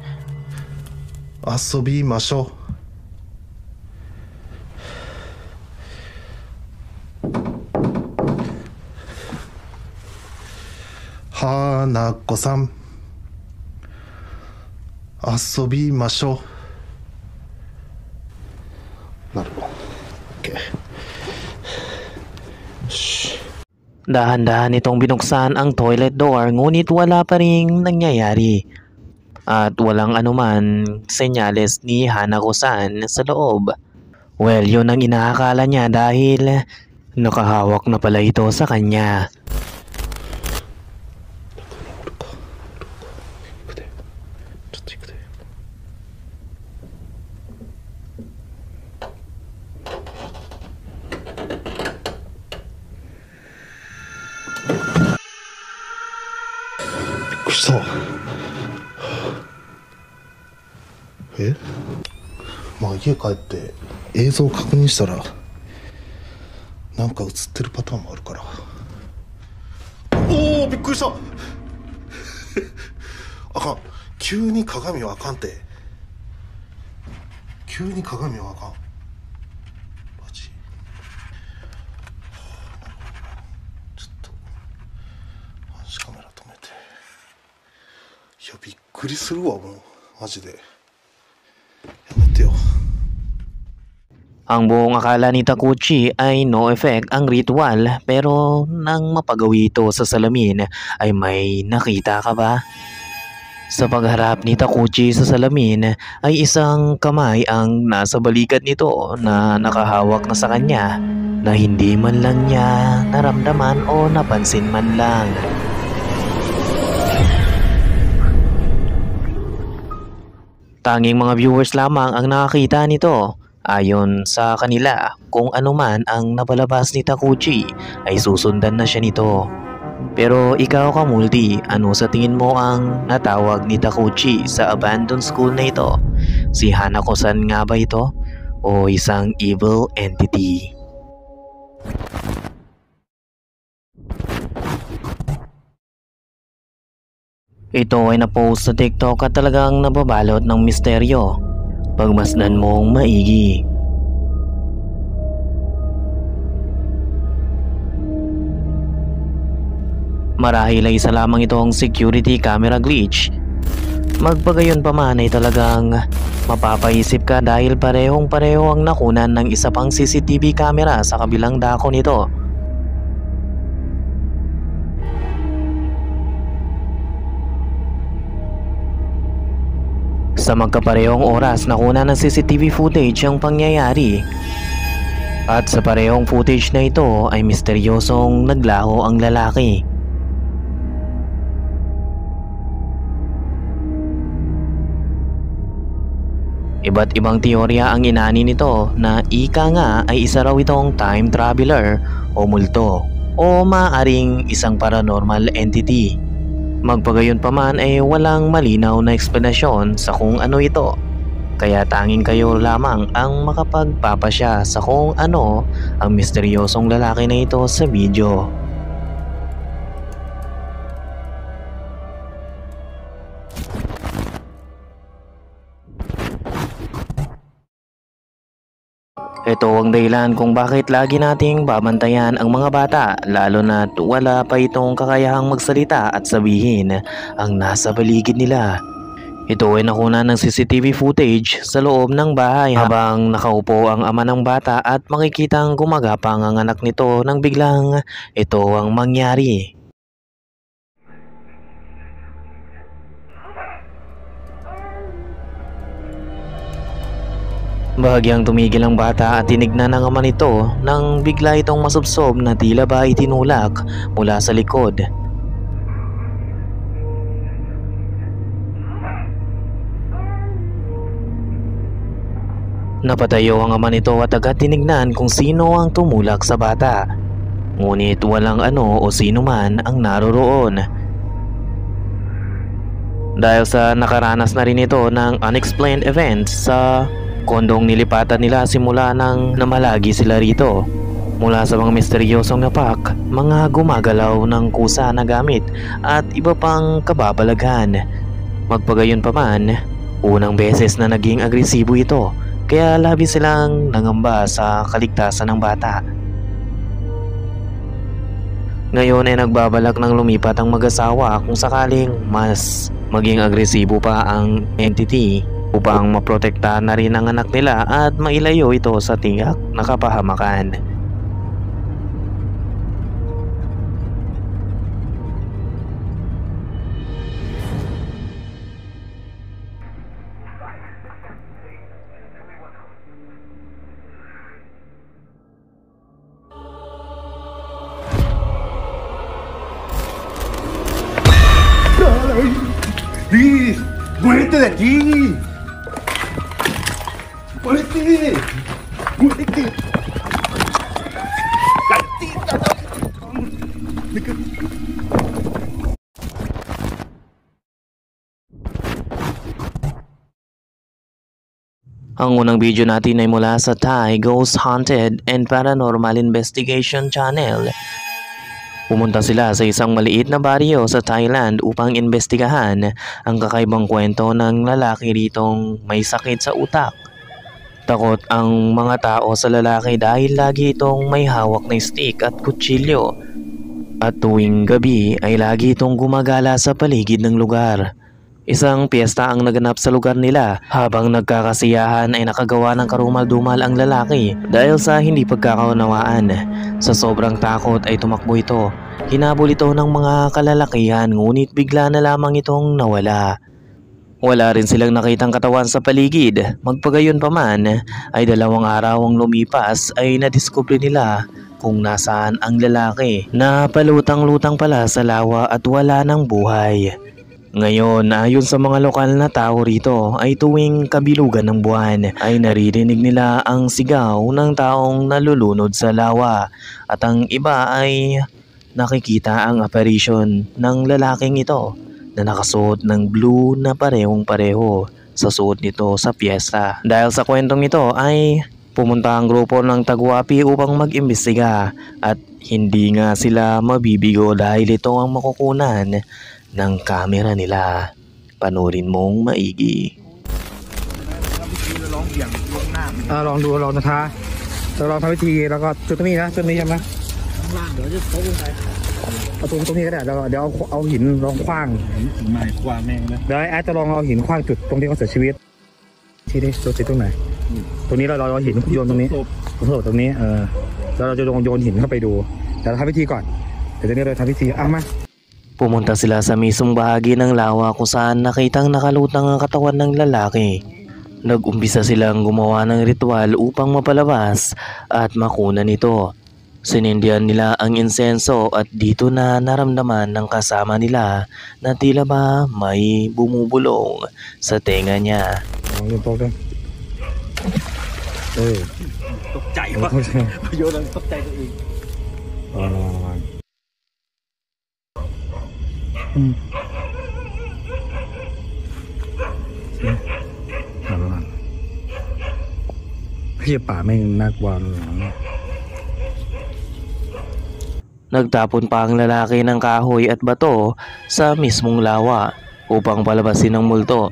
Asobimashou. Hanako-san. Asobimashou. Naruhodo. Okay. Shh. Dahan-dahan itong binuksan ang toilet door ngunit wala pa ring nangyayari. At walang anuman senyales ni Hanako-san sa loob. Well, yun ang inaakala niya dahil nakahawak na pala ito sa kanya. Eh? まあ家帰って映像を確認したらなんか映ってるパターンもあるから。おお、びっくりした。あかん、急に鏡はあかんて。急に鏡はあかん。マジ。ちょっと監視カメラ止めて。いやびっくりするわ、もうマジで。やめてよ。 Ang buong akala ni Takuchi ay no effect ang ritual, pero nang mapagawi ito sa salamin ay may nakita ka ba? Sa pagharap ni Takuchi sa salamin ay isang kamay ang nasa balikat nito na nakahawak na sa kanya na hindi man lang niya naramdaman o napansin man lang. Tanging mga viewers lamang ang nakakita nito. Ayon sa kanila, kung ano man ang napalabas ni Takuchi ay susundan na siya nito. Pero ikaw Kamulti, ano sa tingin mo ang natawag ni Takuchi sa abandoned school na ito? Si Hanako-san nga ba ito? O isang evil entity? Ito ay na-post sa TikTok at talagang nababalot ng misteryo. Pagmasdan mong maigi. Marahil ay isa lamang itong security camera glitch. Magpagayon pa man ay talagang mapapaisip ka dahil parehong-pareho ang nakunan ng isa pang CCTV camera sa kabilang dako nito. Sa magkaparehong oras nakuna ng CCTV footage ang pangyayari. At sa parehong footage na ito ay misteryosong naglaho ang lalaki. Iba't ibang teorya ang inani nito na ika nga ay isa raw itong time traveler o multo o maaaring isang paranormal entity. Magpagayon pa man ay walang malinaw na eksplanasyon sa kung ano ito. Kaya tanging kayo lamang ang makapagpapasya sa kung ano ang misteryosong lalaki na ito sa video. Ito ang dahilan kung bakit lagi nating babantayan ang mga bata, lalo na't wala pa itong kakayahang magsalita at sabihin ang nasa paligid nila. Ito ay nakuna ng CCTV footage sa loob ng bahay habang nakaupo ang ama ng bata at makikitang gumagapang ang anak nito nang biglang ito ang mangyari. Bahagyang tumigil ang bata at tinignan ng ama nito nang bigla itong masubsob na tila ba itinulak mula sa likod. Napatayo ang ama nito at agad tinignan kung sino ang tumulak sa bata. Ngunit walang ano o sino man ang naroroon. dahil sa nakaranas na rin ito ng unexplained events sa kondong nilipatan nila simula nang namalagi sila rito. Mula sa mga misteryosong napak, mga gumagalaw ng kusa na gamit at iba pang kababalaghan. Magpagayon pa man, unang beses na naging agresibo ito, kaya labis silang nangamba sa kaligtasan ng bata. Ngayon ay nagbabalak ng lumipat ang mag-asawa kung sakaling mas maging agresibo pa ang entity upang maprotektahan na rin ang anak nila at mailayo ito sa tiyak na kapahamakan. ¡Liz! ¡Muérete de aquí! ¡Muérete! ¡Muérete! Ang unang video natin ay mula sa Thai Ghost Haunted and Paranormal Investigation Channel. Pumunta sila sa isang maliit na baryo sa Thailand upang imbestigahan ang kakaibang kwento ng lalaki ritong may sakit sa utak. Takot ang mga tao sa lalaki dahil lagi itong may hawak na stick at kutsilyo. At tuwing gabi ay lagi itong gumagala sa paligid ng lugar. Isang piyesta ang naganap sa lugar nila habang nagkakasiyahan ay nakagawa ng karumal-dumal ang lalaki dahil sa hindi pagkakaunawaan. Sa sobrang takot ay tumakbo ito. Hinabol ito ng mga kalalakihan ngunit bigla na lamang itong nawala. Wala rin silang nakitang katawan sa paligid. Magpagayon pa man ay 2 araw ang lumipas ay nadiskubre nila kung nasaan ang lalaki na palutang-lutang pala sa lawa at wala ng buhay. Ngayon, ayon sa mga lokal na tao rito ay tuwing kabilugan ng buwan ay naririnig nila ang sigaw ng taong nalulunod sa lawa at ang iba ay nakikita ang apparition ng lalaking ito na nakasuot ng blue na parehong-pareho sa suot nito sa piyesta. Dahil sa kwentong ito ay pumunta ang grupo ng Tagwapi upang mag-imbestiga at hindi nga sila mabibigo dahil ito ang makukunan ng kamera nila. Panurin mong maigi. ลองดูลองนะคะจะลองทำวิธีแล้วก็จุดตรงนี้นะจุดนี้ใช่ไหมข้างล่างเดี๋ยวจะเขาลงไปเอาตรงนี้ก็ได้เดี๋ยวเอาหินลองคว้างหินใหม่คว้างแม่งนะเดี๋ยวไอ้จะลองเอาหินคว้างจุดตรงที่เขาเสียชีวิตที่ได้จุดตรงไหนตรงนี้เราหินโยนตรงนี้ตรงนี้แล้วเราจะลองโยนหินเข้าไปดูเดี๋ยวทำพิธีก่อนเดี๋ยวเราทำพิธีมา Pumunta sila sa mismong bahagi ng lawa kung saan nakitang nakalutang ang katawan ng lalaki. Nag-umpisa silang gumawa ng ritual upang mapalabas at makunan ito. Sinindihan nila ang insenso at dito na naramdaman ng kasama nila na tila ba may bumubulong sa tenga niya. Nagtapon pa ang lalaki ng kahoy at bato sa mismong lawa upang palabasin ang multo.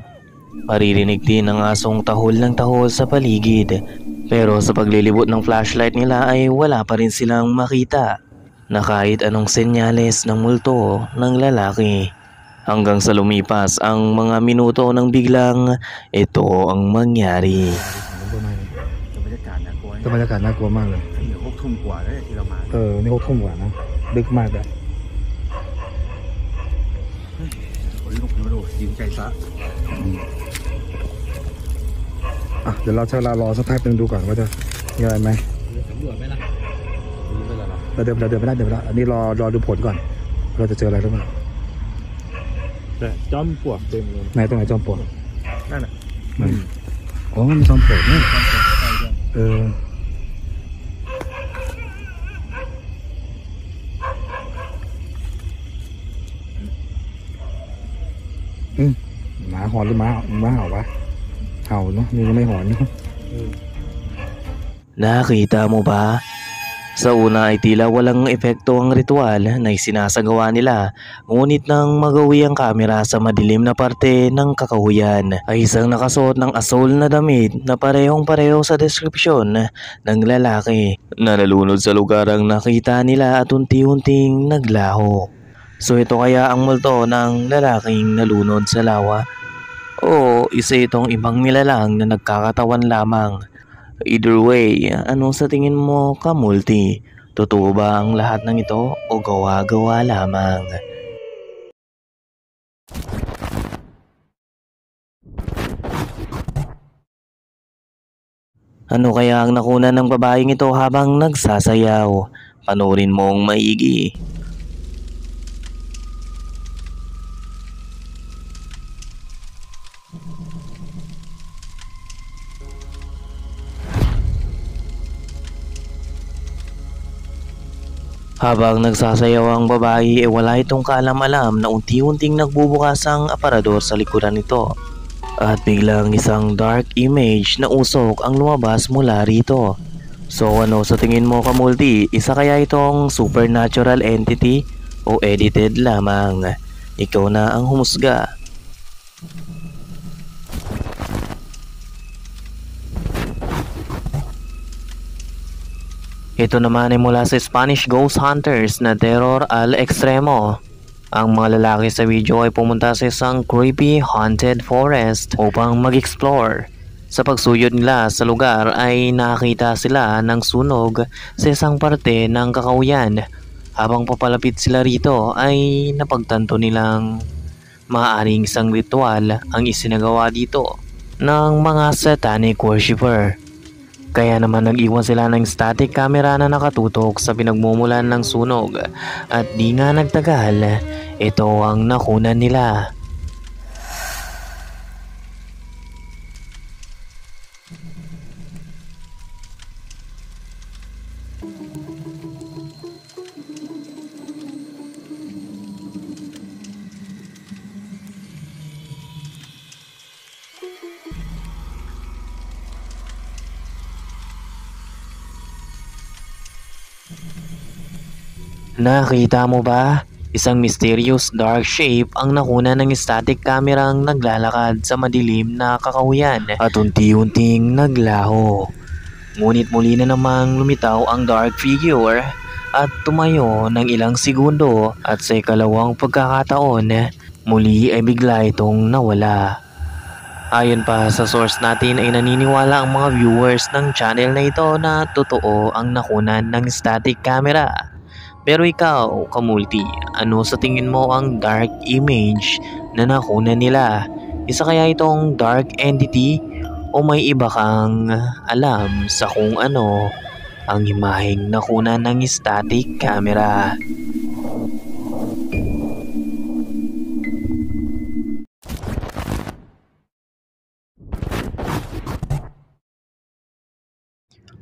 Maririnig din ang asong tahol ng tahol sa paligid, pero sa paglilibot ng flashlight nila ay wala pa rin silang makita na kahit anong senyales ng multo ng lalaki. Hanggang sa lumipas ang mga minuto nang biglang ito ang mangyari. บรรยากาศน่ากลัวมากเลยนี่6 ทุ่มกว่าแล้วที่เรามานี่6 ทุ่มกว่านะดึกมากเลยโอ้ยมาดูยิงใจซะเดี๋ยวเราจะรอสักพักนึงดูก่อนว่าจะมีอะไรไหมสำรวจไหมล่ะเราเดินไม่ได้อันนี้รอดูผลก่อนเราจะเจออะไรหรือเปล่าแต่จอมปลวกเต็มเลยไหนตรงไหนจอมปลวกนั่นแหละอ๋อมันจอมปลวกนี่ หมาหอนหรือหมาเห่าวะเห่าเนาะนี่ก็ไม่หอนเนาะ Nakita mo ba? Sa una ay tila walang epekto ang ritual na isinasagawa nila, ngunit nang magawi ang kamera sa madilim na parte ng kakahuyan ay isang nakasuot ng asol na damit na parehong-pareho sa deskripsyon ng lalaki na nalunod sa lugar ang nakita nila at unti-unting naglaho. So ito kaya ang multo ng lalaking nalunod sa lawa? O isa itong ibang nilalang na nagkakatawan lamang? Either way, ano sa tingin mo, Kamulti? Totoo ba ang lahat ng ito o gawa-gawa lamang? Ano kaya ang nakuna ng babaeng ito habang nagsasayaw? Panoorin mong maigi. Habang nagsasayaw ang babae wala itong kaalam-alam na unti-unting nagbubukas ang aparador sa likuran nito. At biglang isang dark image na usok ang lumabas mula rito. So ano sa tingin mo, Kamulti? Isa kaya itong supernatural entity o edited lamang? Ikaw na ang humusga. Ito naman ay mula sa Spanish Ghost Hunters na Terror al Extremo. Ang mga lalaki sa video ay pumunta sa isang creepy haunted forest upang mag-explore. Sa pagsuyod nila sa lugar ay nakita sila ng sunog sa isang parte ng kakahuyan. Habang papalapit sila rito ay napagtanto nilang maaaring isang ritual ang isinagawa dito ng mga satanic worshipper. Kaya naman nag-iwan sila ng static camera na nakatutok sa pinagmumulan ng sunog at di nga nagtagal, ito ang nakunan nila. Nakita mo ba? Isang mysterious dark shape ang nakuna ng static camerang naglalakad sa madilim na kakahuyan at unti-unting naglaho. Ngunit muli na namang lumitaw ang dark figure at tumayo ng ilang segundo at sa ikalawang pagkakataon, muli ay bigla itong nawala. Ayon pa sa source natin ay naniniwala ang mga viewers ng channel na ito na totoo ang nakunan ng static camera. Pero ikaw, Kamulti, ano sa tingin mo ang dark image na nakuna nila? Isa kaya itong dark entity o may iba kang alam sa kung ano ang imaheng nakuna ng static camera?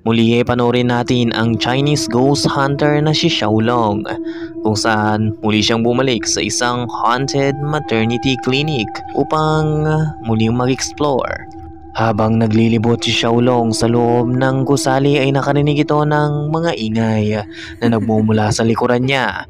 Muli ay panoorin natin ang Chinese ghost hunter na si Xiaolong, kung saan muli siyang bumalik sa isang haunted maternity clinic upang muling mag-explore. Habang naglilibot si Xiaolong sa loob ng gusali ay nakarinig ito ng mga ingay na nagmumula sa likuran niya.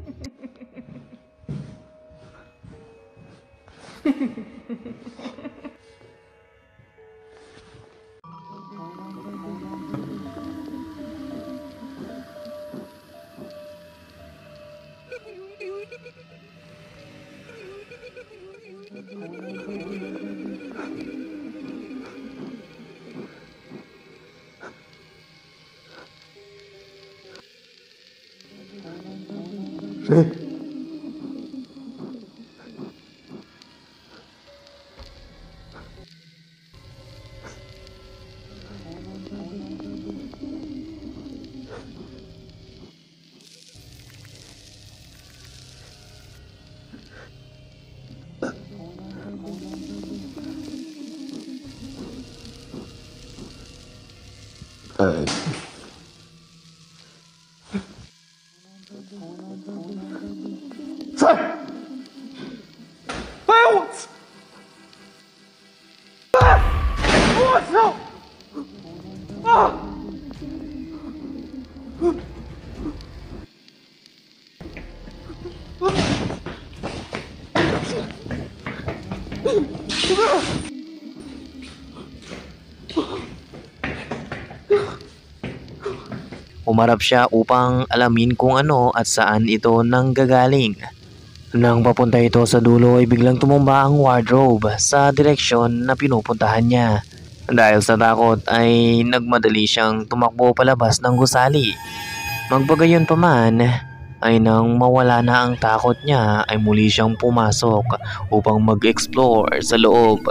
Umarap siya upang alamin kung ano at saan ito nanggagaling. Nang papunta ito sa dulo ay biglang tumumba ang wardrobe sa direksyon na pinupuntahan niya. Dahil sa takot ay nagmadali siyang tumakbo palabas ng gusali. Magpagayon pa man ay nang mawala na ang takot niya ay muli siyang pumasok upang mag-explore sa loob.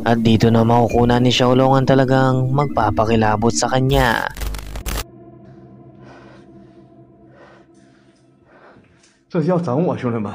At dito na makukunan ni Xiaolong ang talagang magpapakilabot sa kanya. 这要整我，兄弟们！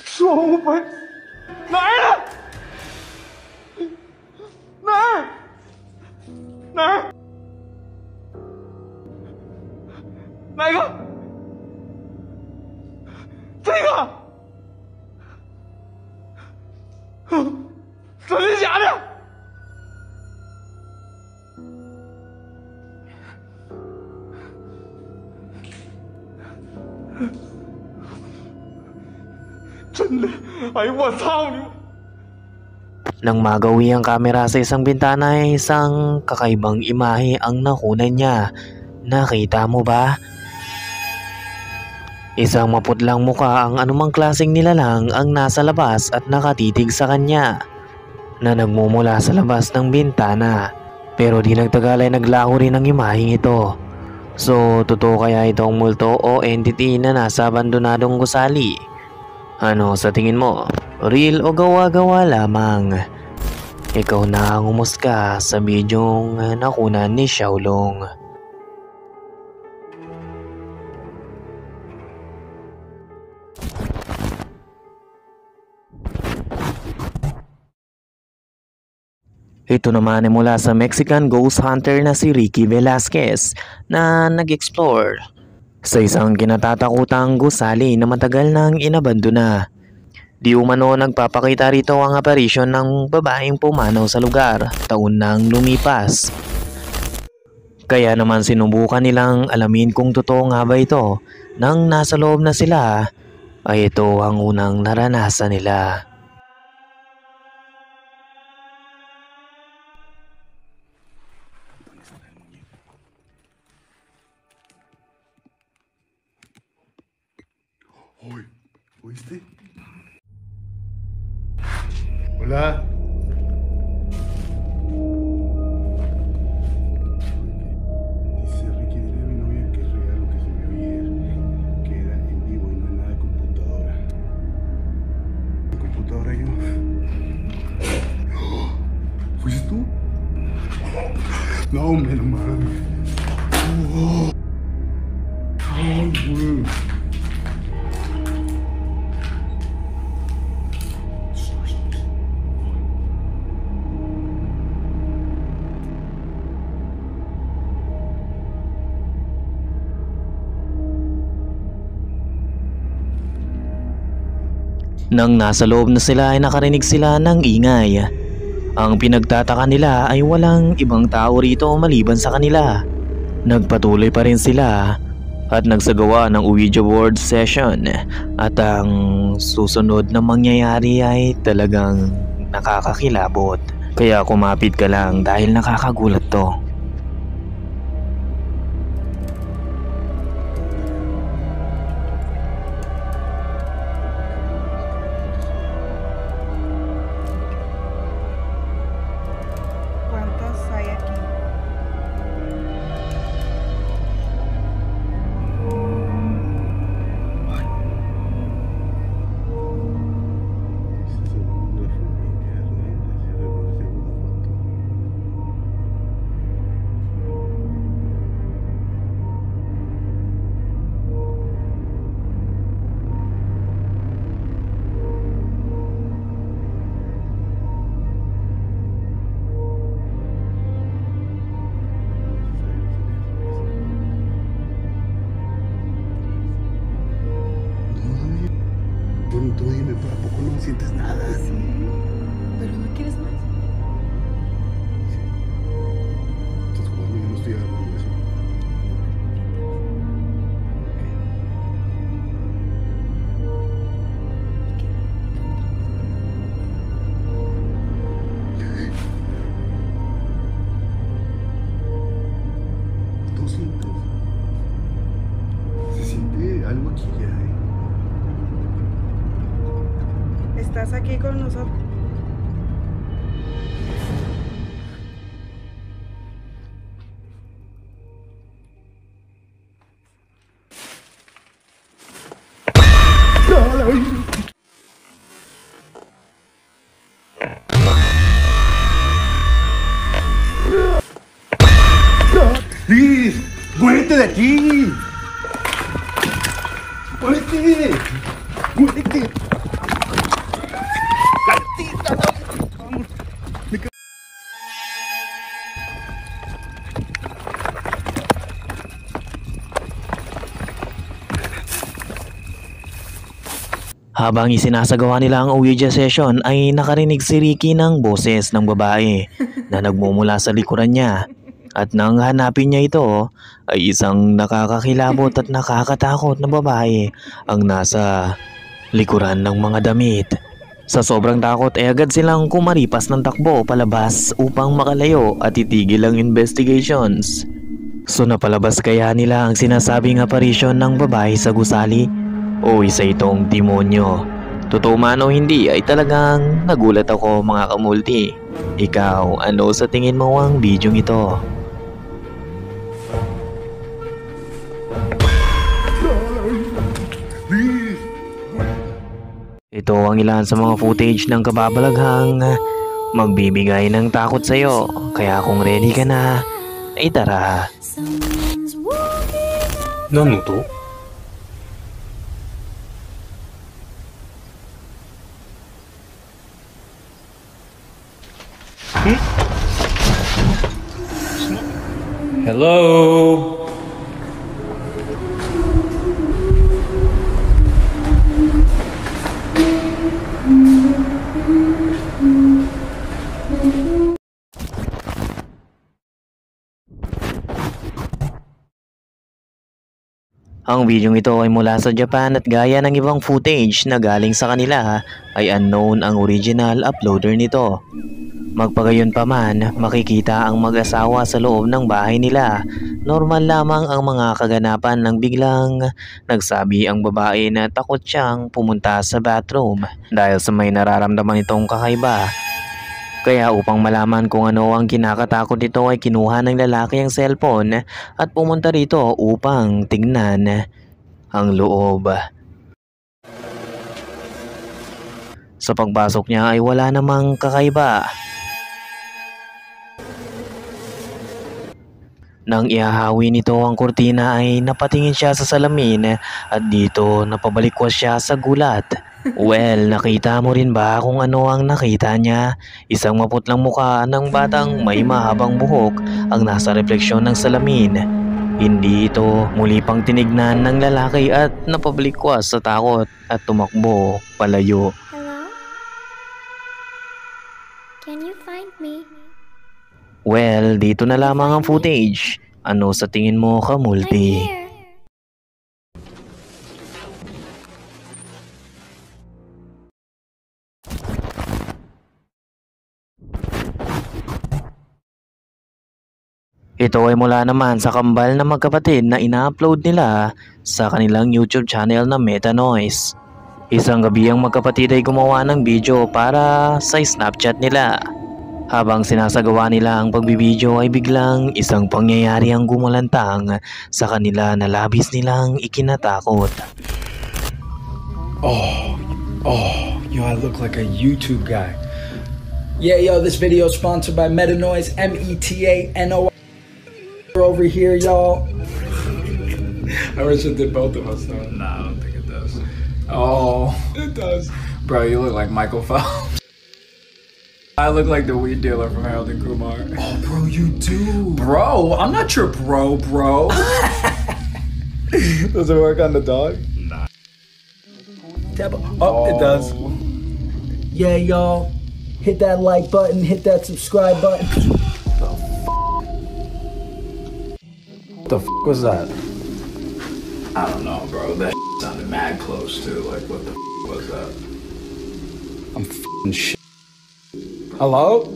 双飞哪儿呢？哪儿？哪儿？哪个？这个？真的假的？ 真的，哎呦我操你！ Nang magawi ang kamera sa isang bintana ay isang kakaibang imahe ang nakunan niya. Nakita mo ba? Isang maputlang muka ang anumang klaseng nilalang ang nasa labas at nakatitig sa kanya na nagmumula sa labas ng bintana. Pero di nagtagal ay naglaho rin ang imaheng ito. So, totoo kaya itong multo o entity na nasa abandonadong gusali? Ano sa tingin mo? Real o gawa-gawa lamang? Ikaw na ang umusga sa bidyong nakunan ni Xiaolong. Ito naman ay mula sa Mexican ghost hunter na si Ricky Velasquez na nag-explore sa isang kinatatakutang gusali na matagal nang inabandona. Di umano nagpapakita rito ang aparisyon ng babaeng pumanaw sa lugar taon nang lumipas. Kaya naman sinubukan nilang alamin kung totoo nga ba ito. Nang nasa loob na sila ay ito ang unang naranasan nila. Oye, ¿oíste? Hola. Dice Ricky, dile a mi novia que es real lo que se vio ayer, que era en vivo y no es nada de computadora. ¿De computadora yo? ¿Fuiste tú? No, menos mal. Ay, güey. Nang nasa loob na sila ay nakarinig sila ng ingay. Ang pinagtataka nila ay walang ibang tao rito maliban sa kanila. Nagpatuloy pa rin sila at nagsagawa ng Ouija board session at ang susunod na mangyayari ay talagang nakakakilabot. Kaya kumapit ka lang dahil nakakagulat to. ¿Cuántas hay aquí? sientes nada. ¿Pero no quieres más? Estás jugando, yo no estoy hablando de eso. ¿Tú sientes? Se siente algo aquí ya, Estás aquí con nosotros. ¡Liz! ¡Muérete de aquí! ¡Muérete! ¡Muérete! Habang isinasagawa nila ang Ouija session ay nakarinig si Ricky ng boses ng babae na nagmumula sa likuran niya. At nang hanapin niya ito ay isang nakakakilabot at nakakatakot na babae ang nasa likuran ng mga damit. Sa sobrang takot ay agad silang kumaripas ng takbo palabas upang makalayo at itigil ang investigations. So napalabas kaya nila ang sinasabing apparition ng babae sa gusali? O isa itong demonyo? Totoo man o hindi ay talagang nagulat ako mga kamulti. Ikaw, ano sa tingin mo ang bidyong ito? Ito ang ilan sa mga footage ng kababalaghang magbibigay ng takot sa'yo. Kaya kung ready ka na, ay tara. Nano to? Hello? Ang bidyong ito ay mula sa Japan at gaya ng ibang footage na galing sa kanila ay unknown ang original uploader nito. Magpagayon pa man, makikita ang mag-asawa sa loob ng bahay nila. Normal lamang ang mga kaganapan nang biglang nagsabi ang babae na takot siyang pumunta sa bathroom dahil sa may nararamdaman itong kakaiba. Kaya upang malaman kung ano ang kinakatakot nito ay kinuha ng lalaki ang cellphone at pumunta rito upang tingnan ang loob. Sa pagpasok niya ay wala namang kakaiba. Nang ihahawi nito ang kurtina ay napatingin siya sa salamin at dito napabalikwas siya sa gulat. Well, nakita mo rin ba kung ano ang nakita niya? Isang maputlang mukha ng batang may mahabang buhok ang nasa refleksyon ng salamin. Hindi ito muli pang tinignan ng lalaki at napabalikwas sa takot at tumakbo palayo. Hello? Can you find me? Well, dito na lamang ang footage. Ano sa tingin mo, kamulti? I'm here. Ito ay mula naman sa kambal na magkapatid na ina-upload nila sa kanilang YouTube channel na Meta Noise. Isang gabi ang magkapatid ay gumawa ng video para sa Snapchat nila. Habang sinasagawa nila ang pagbibideo ay biglang isang pangyayari ang gumalantang sa kanila na labis nilang ikinatakot. Yo, I look like a YouTube guy. Yeah, yo, this video is sponsored by Meta Noise, METANOISE over here, y'all. I wish it did both of us, though. Nah, I don't think it does. Oh, it does. Bro, you look like Michael Phelps. I look like the weed dealer from Harold and Kumar. Oh, bro, you do. Bro, I'm not your bro. Does it work on the dog? Nah. Oh, it does. Yeah, y'all. Hit that like button, hit that subscribe button. What the f was that? I don't know, bro. That sounded mad close too. Like, what the f was that? I'm f***ing shit. Hello?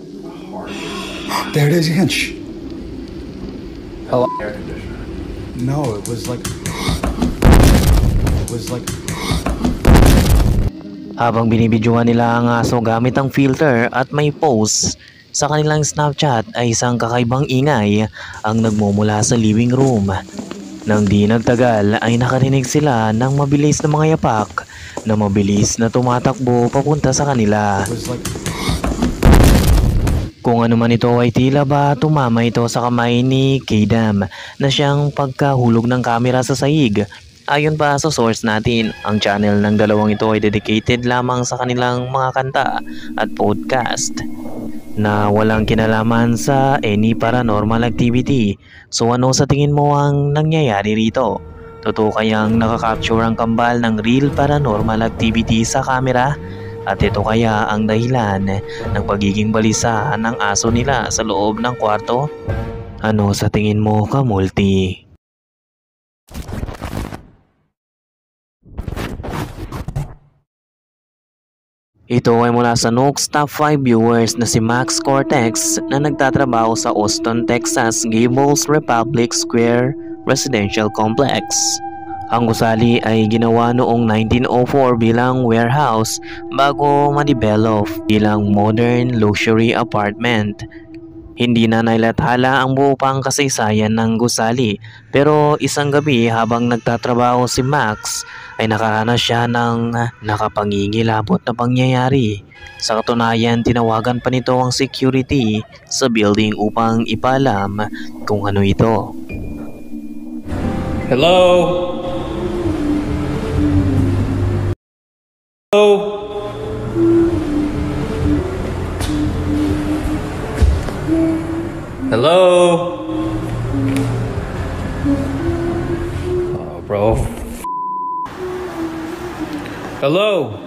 There it is, Inch. Hello? Air conditioner. No, it was like... Habang binibidyohan nila ang aso gamit ang filter at may post sa kanilang Snapchat ay isang kakaibang ingay ang nagmumula sa living room. Nang di nagtagal ay nakarinig sila ng mabilis na mga yapak na mabilis na tumatakbo papunta sa kanila. Kung ano man ito ay tila ba tumama ito sa kamay ni K-Dam na siyang pagkahulog ng kamera sa sahig. Ayon pa sa source natin, ang channel ng dalawang ito ay dedicated lamang sa kanilang mga kanta at podcast na walang kinalaman sa any paranormal activity. So ano sa tingin mo ang nangyayari rito? Totoo kayang nakakapture ang kambal ng real paranormal activity sa camera? At ito kaya ang dahilan ng pagiging balisa ng aso nila sa loob ng kwarto? Ano sa tingin mo, Kamulti? Ito ay mula sa Nook's top 5 viewers na si Max Cortex na nagtatrabaho sa Austin, Texas Gables Republic Square Residential Complex. Ang gusali ay ginawa noong 1904 bilang warehouse bago ma-develop bilang modern luxury apartment. Hindi na nailathala ang buo pang kasaysayan ng gusali, pero isang gabi habang nagtatrabaho si Max ay nakaranas siya ng nakapangingilabot na pangyayari. Sa katunayan, tinawagan pa nito ang security sa building upang ipaalam kung ano ito. Hello? Hello? Hello? Oh, bro. Hello?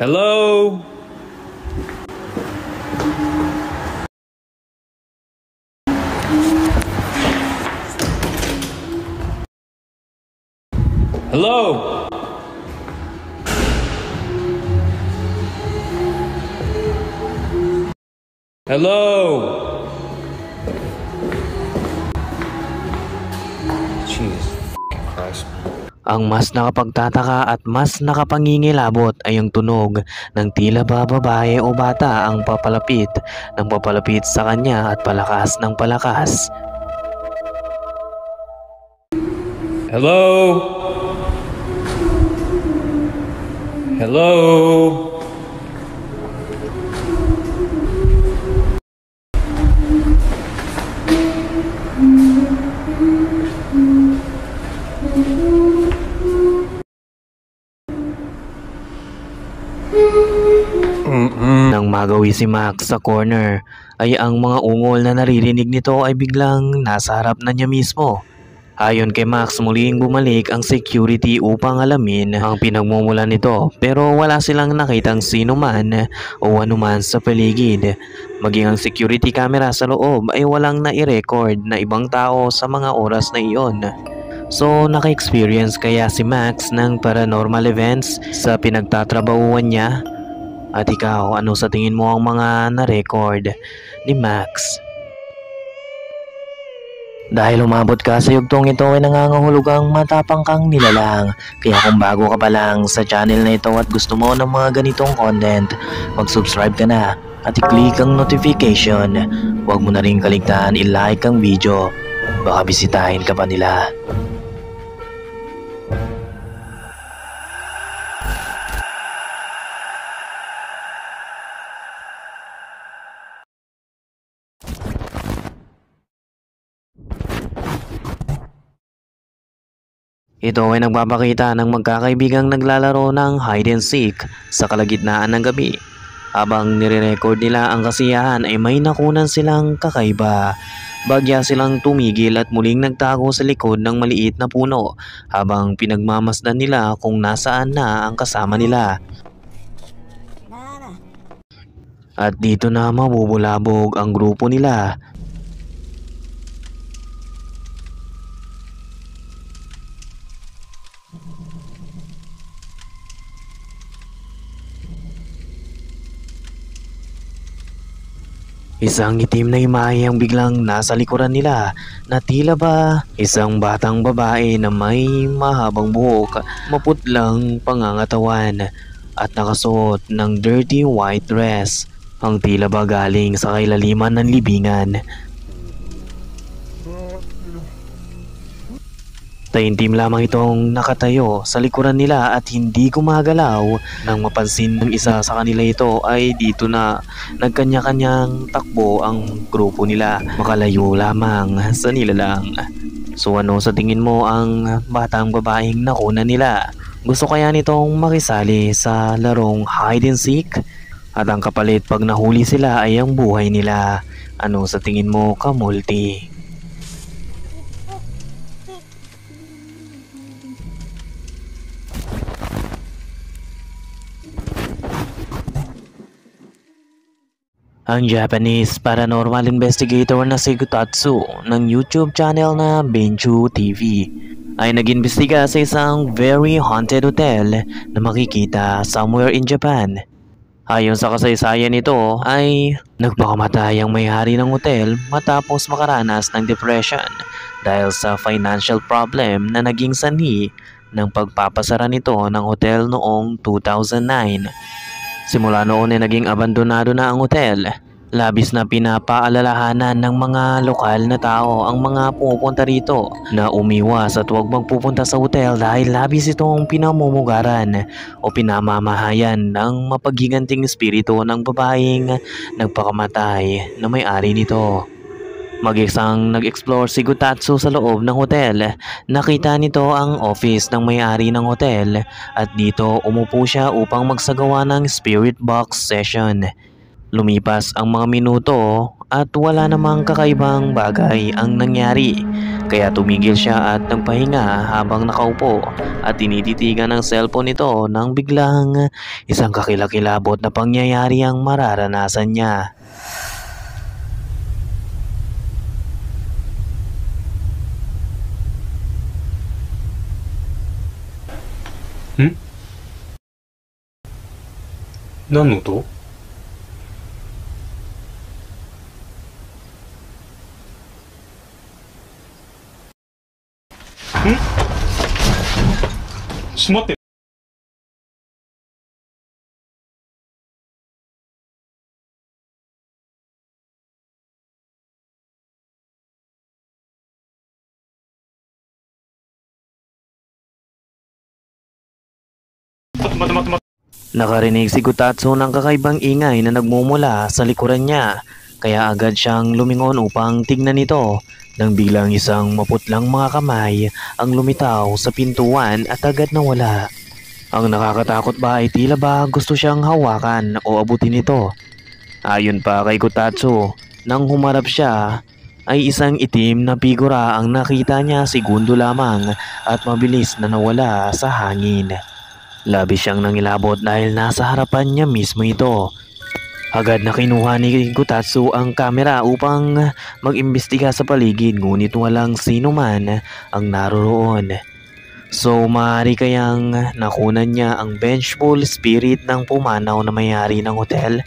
Hello? Hello? Hello? Jesus Christ. Ang mas nakapagtataka at mas nakapangingilabot ay ang tunog ng tila ba babae o bata ang papalapit sa kanya at palakas ng palakas. Hello? Hello? Nang magawi si Max sa corner ay ang mga ungol na naririnig nito ay biglang nasa harap na niya mismo. Ayon kay Max, muling bumalik ang security upang alamin ang pinagmumulan nito, pero wala silang nakitang sino man o anuman sa paligid. Maging ang security camera sa loob ay walang nai-record na ibang tao sa mga oras na iyon. So naka-experience kaya si Max ng paranormal events sa pinagtatrabahuan niya? At ikaw, ano sa tingin mo ang mga na-record ni Max? Dahil umabot ka sa yugtong ito ay nangangahulog ang matapang kang nilalang. Kaya kung bago ka pa lang sa channel na ito at gusto mo ng mga ganitong content, mag-subscribe ka na at i-click ang notification. Huwag mo na rin kaligtaan i-like ang video. Baka bisitahin ka pa nila. Ito ay nagpapakita ng magkakaibigang naglalaro ng hide and seek sa kalagitnaan ng gabi. Habang nire-record nila ang kasiyahan ay may nakunan silang kakaiba. Bagya silang tumigil at muling nagtago sa likod ng maliit na puno habang pinagmamasdan nila kung nasaan na ang kasama nila. At dito na mabubulabog ang grupo nila. Isang itim na imahe ang biglang nasa likuran nila na tila ba isang batang babae na may mahabang buhok, maputlang pangangatawan at nakasuot ng dirty white dress. Ang tila ba galing sa kailaliman ng libingan. Taimtim lamang itong nakatayo sa likuran nila at hindi gumagalaw. Nang mapansin ng isa sa kanila ito ay dito na nagkanya-kanyang takbo ang grupo nila, makalayo lamang sa nilalang. So ano sa tingin mo ang batang babaeng nakuna nila? Gusto kaya nitong makisali sa larong hide and seek? At ang kapalit pag nahuli sila ay ang buhay nila. Ano sa tingin mo, Kamulti? Ang Japanese paranormal investigator na si Gutatsu ng YouTube channel na Benchu TV ay nag-imbestiga sa isang very haunted hotel na makikita somewhere in Japan. Ayon sa kasaysayan nito ay nagpakamatay ang may-ari ng hotel matapos makaranas ng depression dahil sa financial problem na naging sanhi ng pagpapasara nito ng hotel noong 2009. Simula noon ay naging abandonado na ang hotel. Labis na pinapaalalahanan ng mga lokal na tao ang mga pumupunta rito na umiwas at huwag magpupunta sa hotel dahil labis itong pinamumugaran o pinamamahayan ng mapaghiganting espiritu ng babaeng nagpakamatay na may-ari nito. Mag-isang nag-explore si Gutatsu sa loob ng hotel. Nakita nito ang office ng may-ari ng hotel at dito umupo siya upang magsagawa ng spirit box session. Lumipas ang mga minuto at wala namang kakaibang bagay ang nangyari. Kaya tumigil siya at nagpahinga habang nakaupo at tinititigan ng cellphone nito nang biglang isang kakilakilabot na pangyayari ang mararanasan niya. Hmm? 何の音? Hmm? ちょっと待って。Nakarinig si Gutatsu ng kakaibang ingay na nagmumula sa likuran niya, kaya agad siyang lumingon upang tignan ito nang biglang isang maputlang mga kamay ang lumitaw sa pintuan at agad nawala. Ang nakakatakot ba ay tila ba gusto siyang hawakan o abutin ito. Ayon pa kay Gutatsu, nang humarap siya ay isang itim na figura ang nakita niya segundo lamang at mabilis na nawala sa hangin. Labis siyang nangilabot dahil nasa harapan niya mismo ito. Agad na kinuha ni Gutatsu ang kamera upang mag-imbestiga sa paligid, ngunit walang sino man ang naroroon. So maaari kayang nakunan niya ang vengeful spirit ng pumanaw na may-ari ng hotel?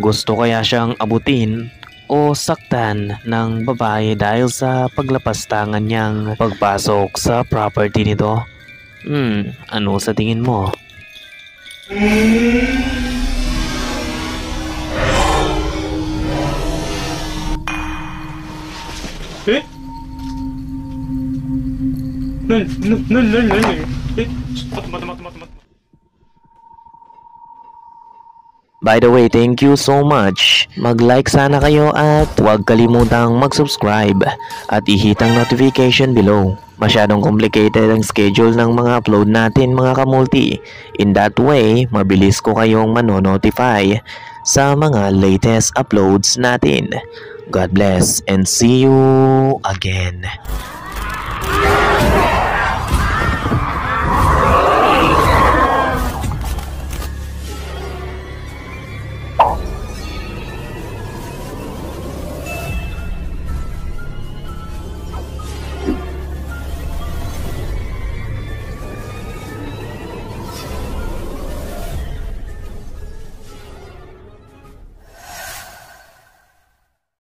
Gusto kaya siyang abutin o saktan ng babae dahil sa paglapastangan niyang pagpasok sa property nito? Ano sa tingin mo? Eh? Eh? By the way, thank you so much. Mag-like sana kayo at huwag kalimutang mag-subscribe at i-hit ang notification below. Masyadong complicated ang schedule ng mga upload natin mga kamulti. In that way, mabilis ko kayong manonotify sa mga latest uploads natin. God bless and see you again.